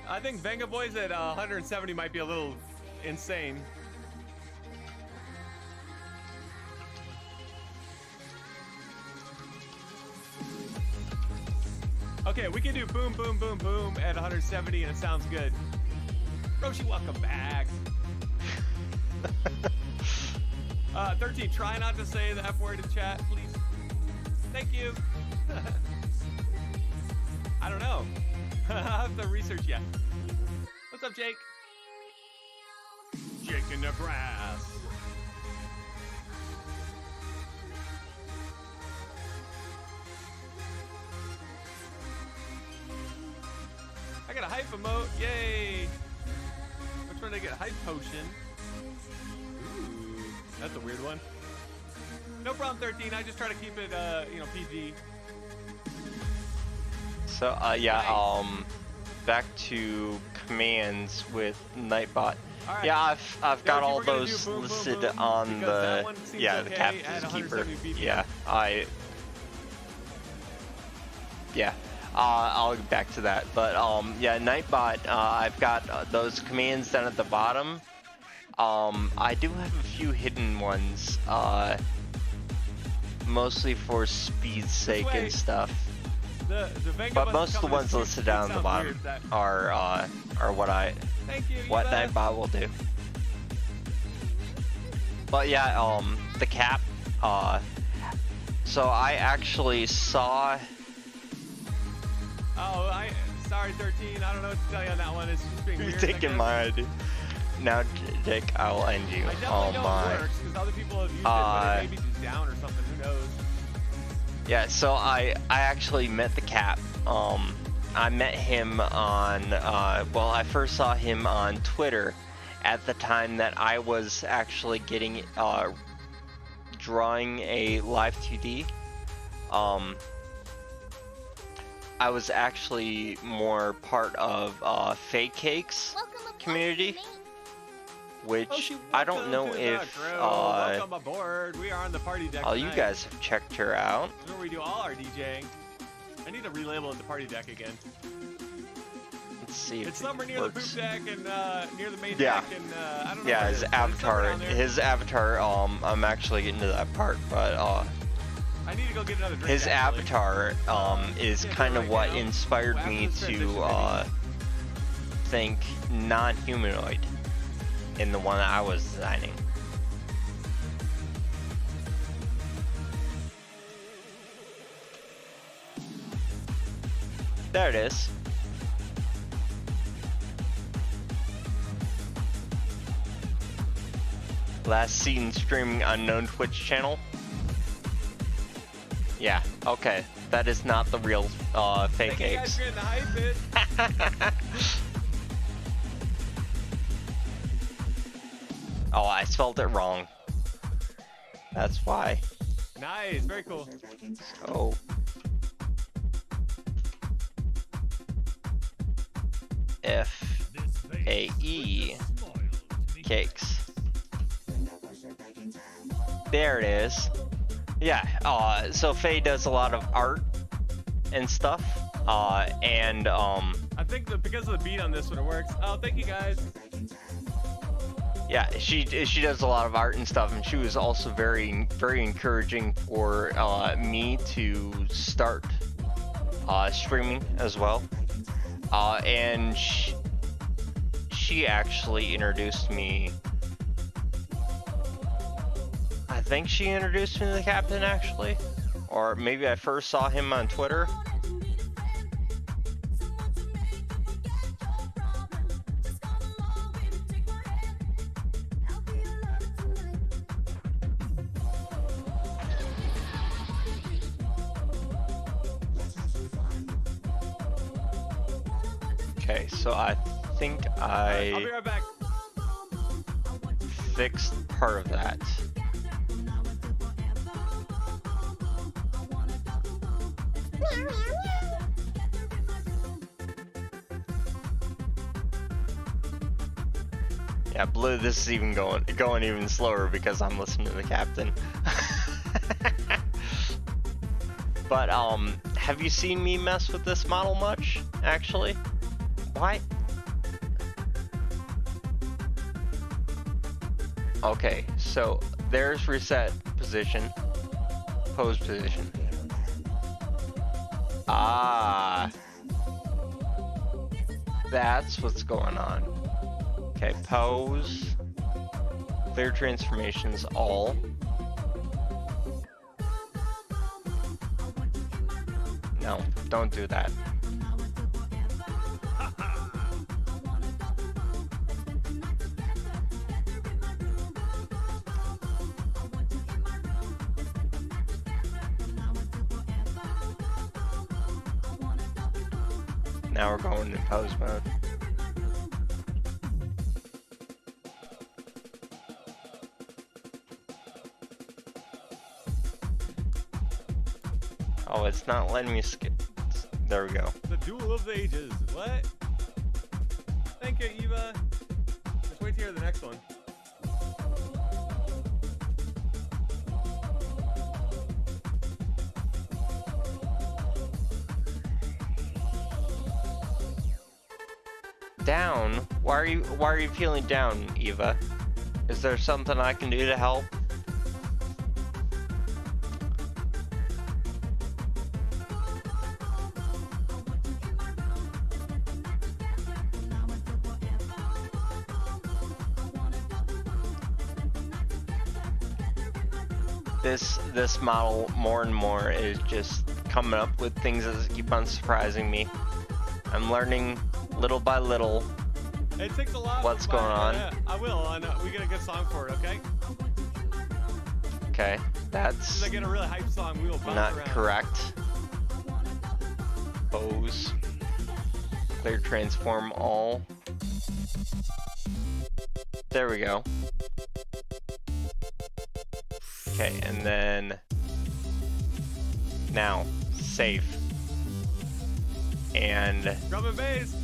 I think Venga Boys at 170 might be a little insane. Okay, we can do boom, boom, boom, boom at 170 and it sounds good. Roshi, welcome back. 13, try not to say the F word in chat, please. Thank you. I don't know. I have to research yet. What's up, Jake? Jake in the grass. I got a hype emote, yay! Which one did I get? Hype potion. Ooh, that's a weird one. No problem, 13. I just try to keep it, PG. So, back to commands with Nightbot. Right. Yeah, I've got all we're gonna those do boom, boom, listed boom, on because that the one seems the okay captain's at keeper. 170 BPM. Yeah. I'll get back to that, but yeah, Nightbot. I've got those commands down at the bottom. I do have a few hidden ones, mostly for speed's sake and stuff. The Venga But Bus most of the coming ones in listed it down at the sounds bottom weird that- are Thank you, what you bet. Nightbot will do. But yeah, the cap. So I actually saw. Oh, sorry, 13. I don't know what to tell you on that one. It's just being You're weird. I taking guess. my idea. Now, Jake, I will end you. I definitely Oh know my. it works because other people have used it, but it maybe just down or something. Who knows? Yeah, so I actually met the cap. I met him on, well, I first saw him on Twitter at the time that I was actually getting, drawing a live 2D. I was actually more part of Fake Cakes Welcome aboard, community, crewmate. which Oshi, I don't welcome know to the if, crew. Welcome aboard. We are on the party deck all you tonight. guys have checked her out. This is where we do all our DJing. I need to relabel it the party deck again. Let's see if It's it somewhere near works. the poop deck and near the main Yeah. deck and I don't know. Yeah, where it his is, but it's somewhere avatar. down there. His avatar. I'm actually getting to that part, but I need to go get another drink. his actually. avatar is Can't do kind it of right what now. inspired Well, after me this to transition, think non-humanoid in the one that I was designing. There it is. Last seen streaming unknown Twitch channel. Yeah, okay. That is not the real fake Thank you guys eggs. for getting the hype it. Oh, I spelled it wrong. That's why. Nice, very cool. Oh. F-A-E cakes. There it is. Yeah, so Faye does a lot of art and stuff. I think that because of the beat on this one, it works. Oh, thank you guys. Yeah, she does a lot of art and stuff, and she was also very encouraging for me to start streaming as well. And she actually introduced me. I think she introduced me to the captain actually, or maybe I first saw him on Twitter. Okay, so I think I'll be I right back. fixed part of that. Yeah, Blue, this is even going even slower because I'm listening to the captain. But have you seen me mess with this model much, actually? Why? Okay, so there's reset position, pose position. Ah, that's what's going on. Okay, pose, clear transformations, all. No, don't do that. Now we're going in pose mode. Oh, it's not letting me skip. There we go. The duel of the ages. What? Thank you, Eva. Just wait to hear the next one. Down? Why are you feeling down, Eva? Is there something I can do to help? This model more and more is just coming up with things that keep on surprising me. I'm learning little by little It takes a lot. what's going on. Yeah, I will. And we get a good song for it, okay? Okay, As that's soon as I get a really hype song, we will bounce not around. correct. Pose. Clear transform all. There we go. Okay, and then now save. And Drum and bass.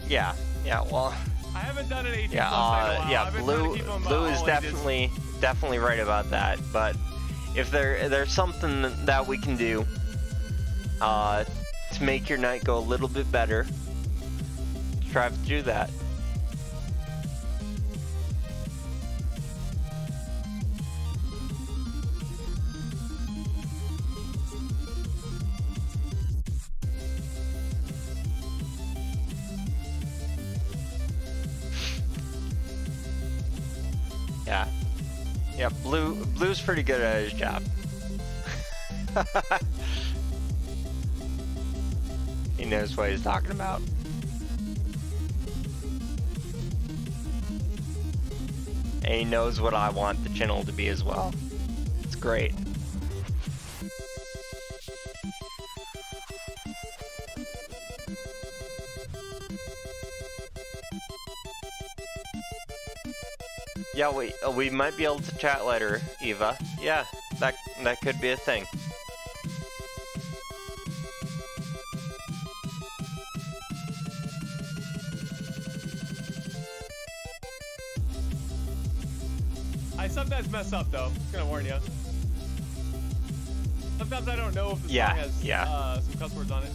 yeah, well, I haven't done an 18 yeah, plus in a while. yeah. I've been trying to Blue keep 'em, is all definitely right about that. But if there's something that we can do to make your night go a little bit better, try to do that. Yeah, Blue's pretty good at his job. He knows what he's talking about. And he knows what I want the channel to be as well. It's great. Yeah, we might be able to chat later, Eva. Yeah, that could be a thing. I sometimes mess up though. Just gonna warn you. Sometimes I don't know if the song has some cuss words on it.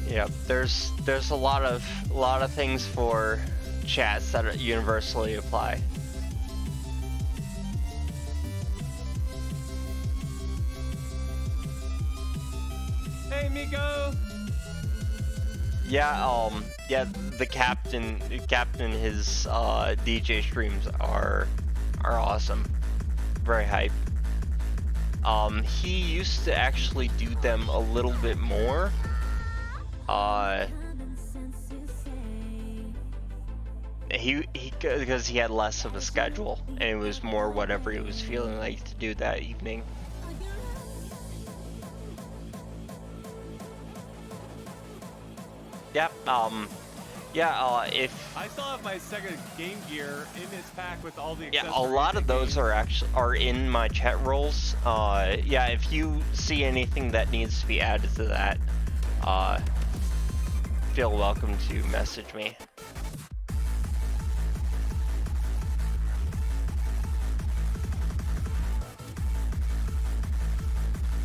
Yeah, there's a lot of things for chats that universally apply. Hey, Miko. Yeah, the captain, his DJ streams are awesome. very hype. He used to actually do them a little bit more. Because he had less of a schedule, and it was more whatever he was feeling like to do that evening. Yep. If I still have my Sega Game Gear in its pack with all the yeah, accessories. a lot of and those games. are in my chat roles. Yeah, if you see anything that needs to be added to that, feel welcome to message me.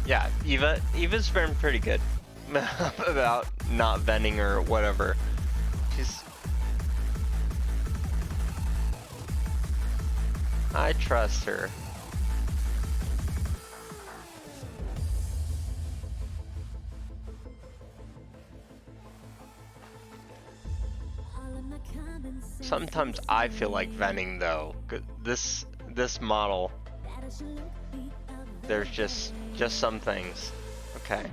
Yeah, Eva's been pretty good about not venting or whatever. I trust her. Sometimes I feel like venting though. 'Cause this model, there's just some things. Okay.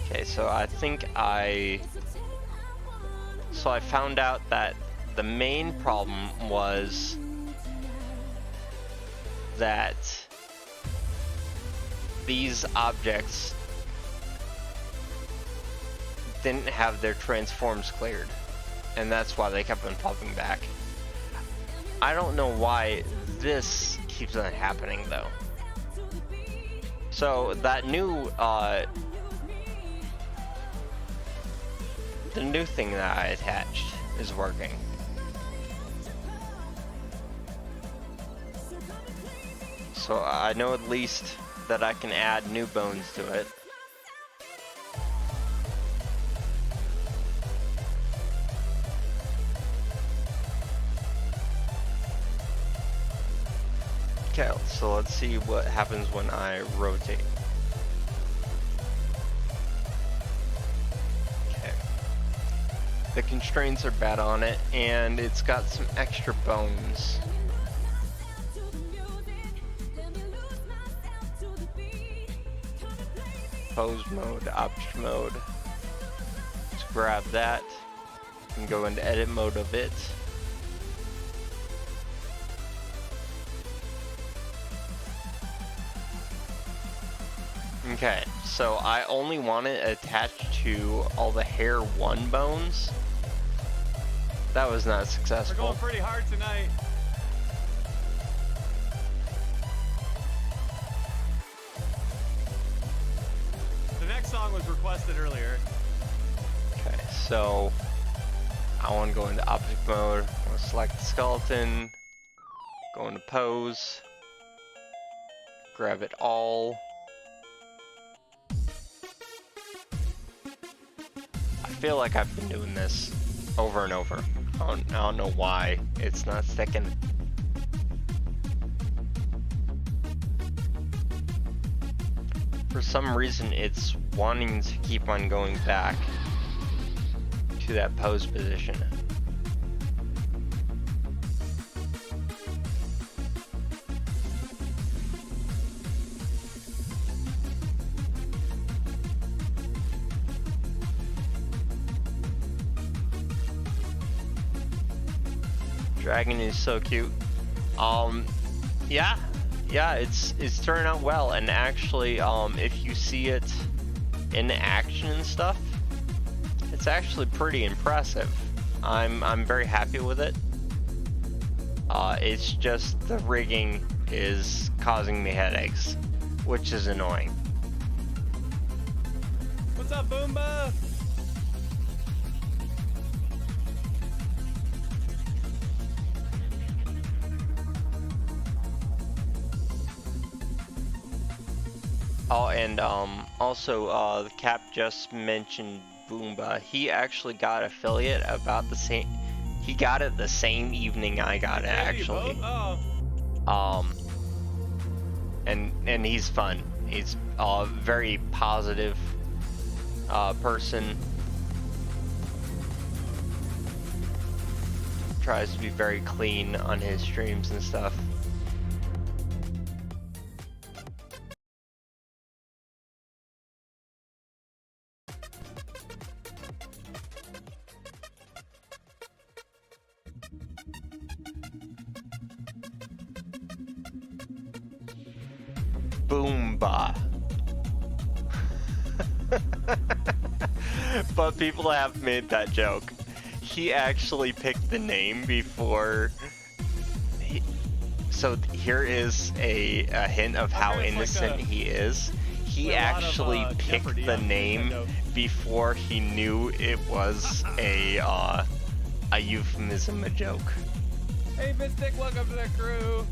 Okay, so I think I found out that the main problem was that these objects didn't have their transforms cleared, and that's why they kept on popping back. I don't know why this keeps on happening though. So that new the new thing that I attached is working. So I know at least that I can add new bones to it. Okay, so let's see what happens when I rotate. Okay. The constraints are bad on it, and it's got some extra bones. Pose mode, object mode. Let's grab that and go into edit mode of it. Okay, so I only want it attached to all the hair 1 bones. That was not We're successful. going pretty hard tonight. The next song was requested earlier. Okay, so I want to go into object mode. I want to select the skeleton, go into pose, grab it all. I feel like I've been doing this over and over. I don't know why it's not sticking. For some reason, it's wanting to keep on going back to that pose position. Dragon is so cute. Yeah, it's turning out well, and actually, if you see it in action and stuff, it's actually pretty impressive. I'm very happy with it. It's just the rigging is causing me headaches, which is annoying. What's up, Boomba? Oh, and also, the Cap just mentioned Boomba. He actually got affiliate about the same. He got it the same evening I got it, actually. Oh. And he's fun. He's a very positive person. Tries to be very clean on his streams and stuff. Boomba. But people have made that joke. He actually picked the name before. So here is a hint of how innocent he is. He actually picked the name before he knew it was a euphemism, a joke. Hey, Mystic, welcome to the crew.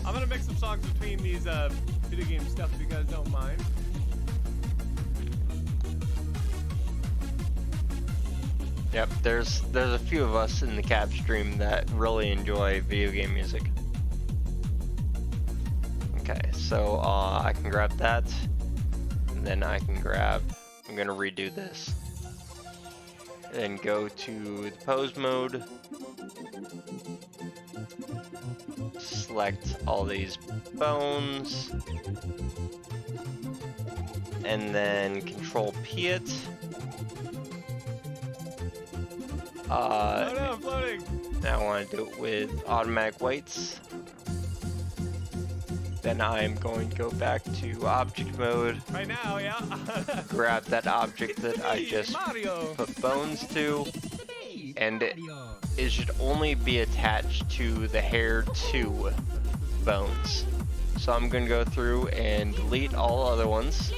I'm gonna mix some songs between these video game stuff if you guys don't mind. Yep, there's a few of us in the cab stream that really enjoy video game music. Okay, so I can grab that, and then I can grab. I'm gonna redo this. Then go to the pose mode. Select all these bones, and then Control P it. Oh no, I'm floating! Now I want to do it with automatic weights. Then I'm going to go back to object mode. Right now, yeah. Grab that object that I just Mario. put bones to, and it should only be attached to the hair 2 bones. So I'm going to go through and delete all other ones.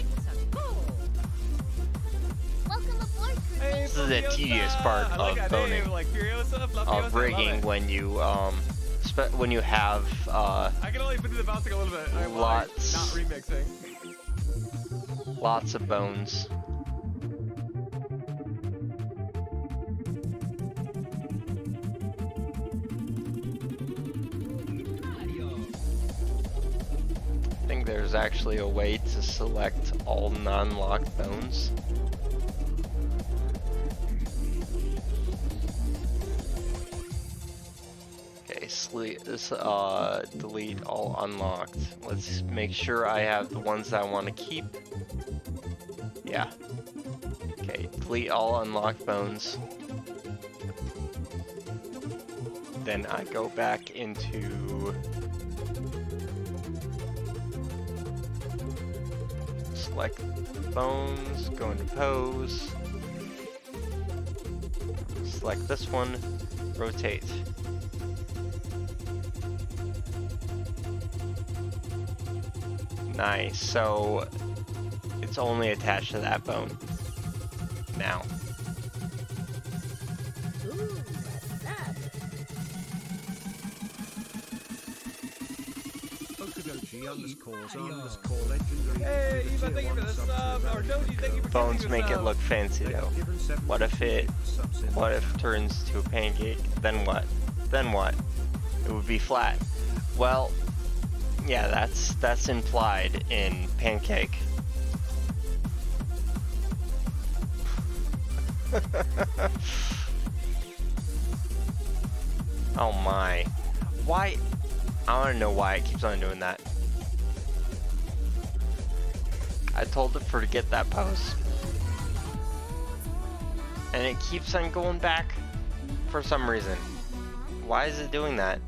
Welcome aboard, Hey, crewmate. This is a tedious part I like of that boning, name, like Furiosa, Fluffiosa, of I rigging love it. when you have I can only do the bouncing a little bit. I'm Lots. not remixing. lots of bones. I think there's actually a way to select all non-locked bones. Okay, delete all unlocked. Let's make sure I have the ones that I want to keep. Yeah. Okay, delete all unlocked bones. Then I go back into select bones, go into pose, select this one, rotate. Nice, so it's only attached to that bone now. Ooh, what's up? Legendary. Hey, Eva, thank you for the sub. Or Doji, thank you for Bones giving me make the it sub. look fancy though. What if it turns to a pancake? Then what? Then what? It would be flat. Well, yeah, that's implied in pancake. Oh my. Why? I want to know why it keeps on doing that. I told it for to get that pose. And it keeps on going back for some reason. Why is it doing that?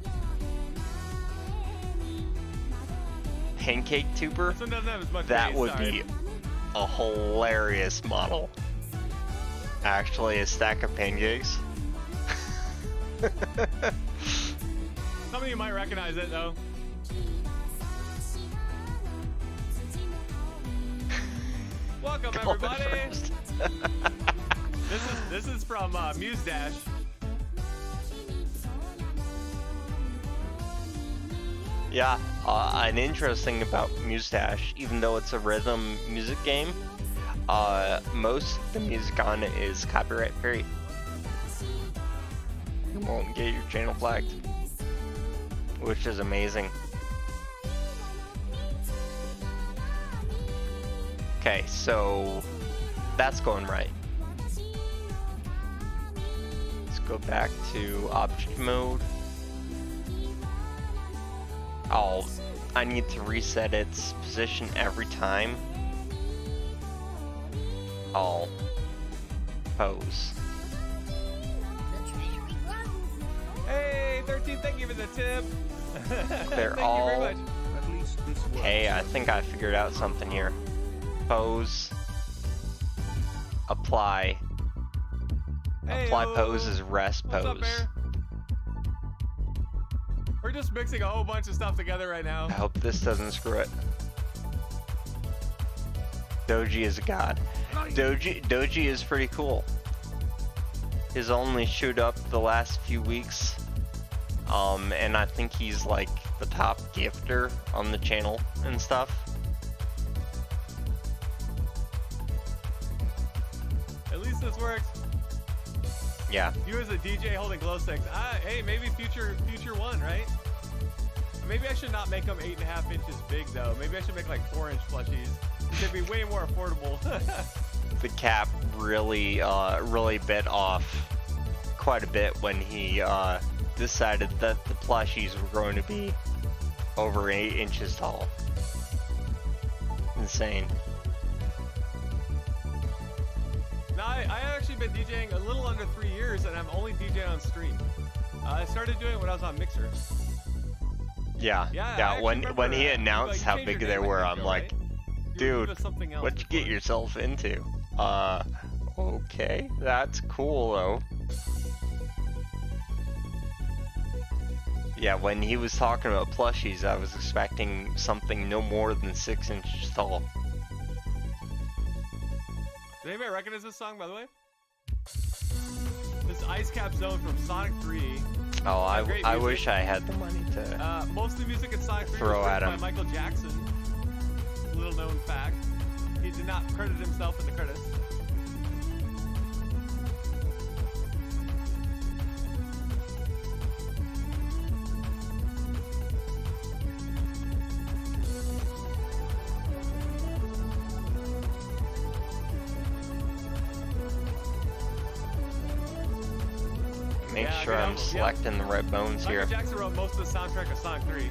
Pancake tuber? This one doesn't have as much That bass, would sorry. be a hilarious model. Actually, a stack of pancakes. Some of you might recognize it though. Welcome Going everybody. first. This is from Muse Dash. Yeah, an interesting about Mustache, even though it's a rhythm music game, most of the music on it is copyright free. You won't get your channel flagged, which is amazing. Okay, so that's going right. Let's go back to object mode. I need to reset its position every time. All pose. The treasury grows. Hey, 13, thank you for the tip. They're Thank all- you very much. At least this works. Okay, I think I figured out something here. Pose. Apply. Apply Heyo. pose is rest What's up, pose. Bear? We're just mixing a whole bunch of stuff together right now. I hope this doesn't screw it. Doji is a god. Doji is pretty cool. He's only showed up the last few weeks. And I think he's like the top gifter on the channel and stuff. At least this works. Yeah. You as a DJ holding glow sticks. Hey, maybe future one, right? Maybe I should not make them 8.5 inches big though. Maybe I should make like 4-inch plushies. They'd be way more affordable. The cap really bit off quite a bit when he decided that the plushies were going to be over 8 inches tall. Insane. Now, I actually been DJing a little under 3 years, and I'm only DJing on stream. I started doing it when I was on Mixer. Yeah. Yeah, I Yeah. actually When remember, he you announced how changed big your they name, I were, think, I'm though, like, right? You dude, gave us something else what'd you get before. yourself into? Okay, that's cool though. Yeah, when he was talking about plushies, I was expecting something no more than 6 inches tall. Did anybody recognize this song, by the way? This Ice Cap Zone from Sonic 3. Oh, Great I music. wish I had the money to. Most of the music in Sonic 3 Throw was at written him. by Michael Jackson. Little known fact. He did not credit himself in the credits. Make Yeah, sure good I'm album, yeah. selecting the right bones here. Michael Jackson wrote most of the soundtrack of Sonic 3.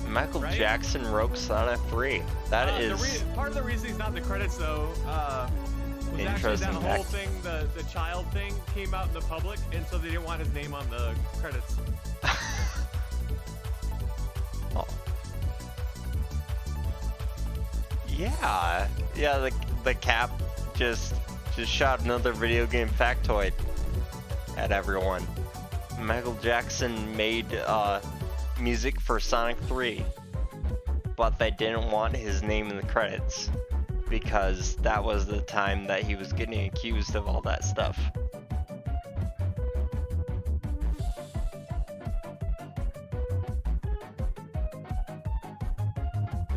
Michael Right? Jackson wrote Sonic 3. That is Part of the reason he's not in the credits, though, was actually that Interesting whole fact. thing, the child thing, came out in the public, and so they didn't want his name on the credits. Oh. Yeah, the cap just shot another video game factoid at everyone. Michael Jackson made music for Sonic 3, but they didn't want his name in the credits because that was the time that he was getting accused of all that stuff.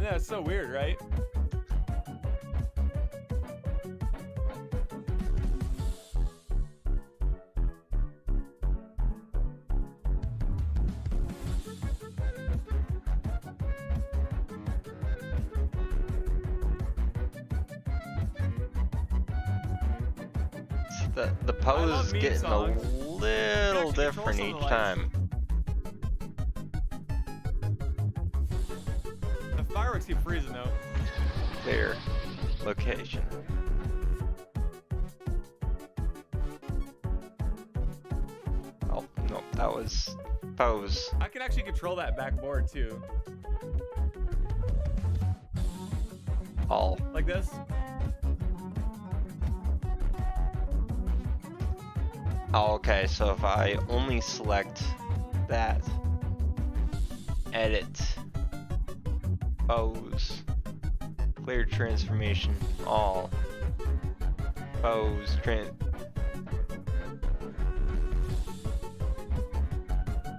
Yeah, it's so weird, right? The pose love is meme getting songs. a little actually control different some of each the lights. time. The fireworks keep freezing, though. Clear location. Oh, no, that was pose. I can actually control that backboard, too. All. Like this. Oh, okay, so if I only select that, edit, pose, clear transformation, all, pose,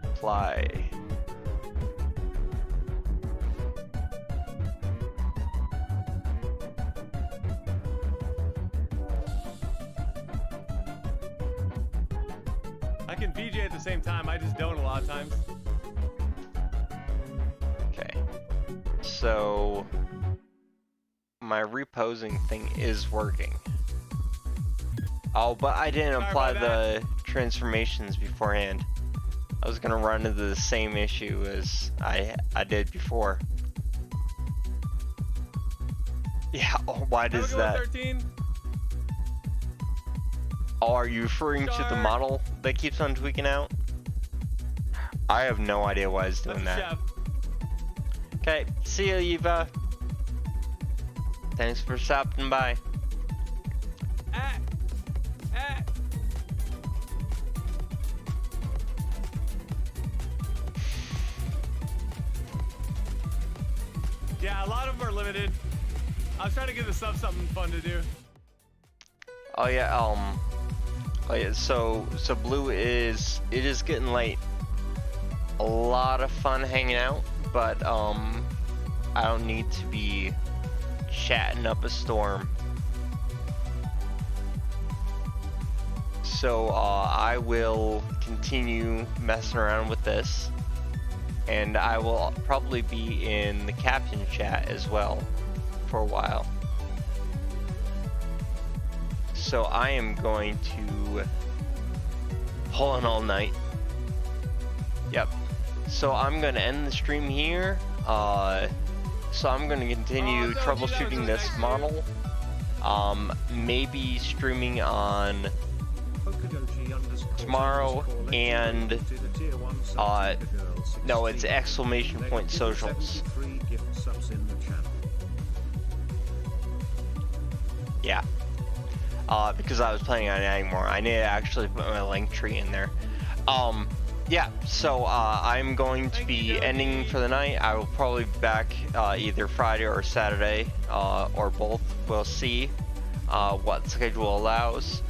apply. I can VJ at the same time, I just don't a lot of times. Okay. So my reposing thing is working. Oh, but I didn't Sorry apply about the transformations beforehand. I was gonna run into the same issue as I did before. Yeah, oh, why does that? 13. Oh, are you referring to the model that keeps on tweaking out? I have no idea why it's doing That's that. Chef. Okay, see you, Eva. Thanks for stopping by. Ah. Ah. Yeah, a lot of them are limited. I was trying to give the sub something fun to do. Oh yeah, so Blue it is getting late. A lot of fun hanging out, but I don't need to be chatting up a storm. So I will continue messing around with this, and I will probably be in the captain chat as well for a while. So I am going to pull on all night. Yep. So I'm going to end the stream here. So I'm going to continue troubleshooting this model. Maybe streaming on tomorrow, and no, it's exclamation point socials. Yeah. Because I was planning on adding more. I need to actually put my link tree in there. Yeah, so I'm going to be ending for the night. I will probably be back either Friday or Saturday, or both. We'll see what schedule allows.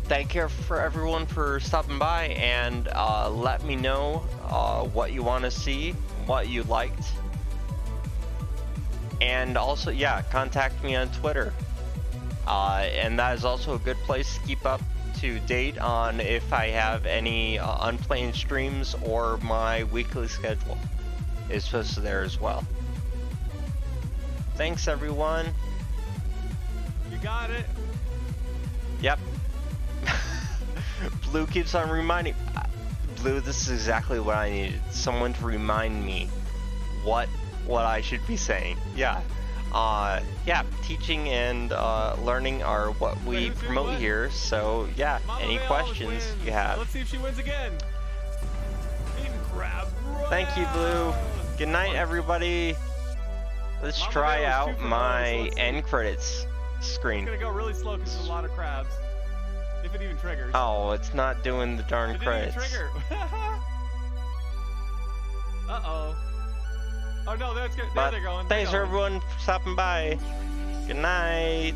Thank you for everyone for stopping by, and let me know what you want to see, what you liked. And also, yeah, contact me on Twitter. And that is also a good place to keep up to date on if I have any unplanned streams, or my weekly schedule is posted there as well. Thanks, everyone. You got it. Yep. Blue keeps on reminding. Blue, this is exactly what I needed. Someone to remind me what I should be saying. Yeah. Yeah, teaching and learning are what we promote here. So yeah, Mama any May always questions wins. you have. Let's see if she wins again. Eating crab. Thank you, Blue. Good night, everybody. Let's Mama try May was out 2 for 4, my so let's see. end credits It's screen. gonna go really slow because there's a lot of crabs. If it even triggers. Oh, it's not doing the darn It didn't even credits. trigger. Uh-oh. Oh no, that's good. There But they're going. thanks They're for going. everyone for stopping by. Good night.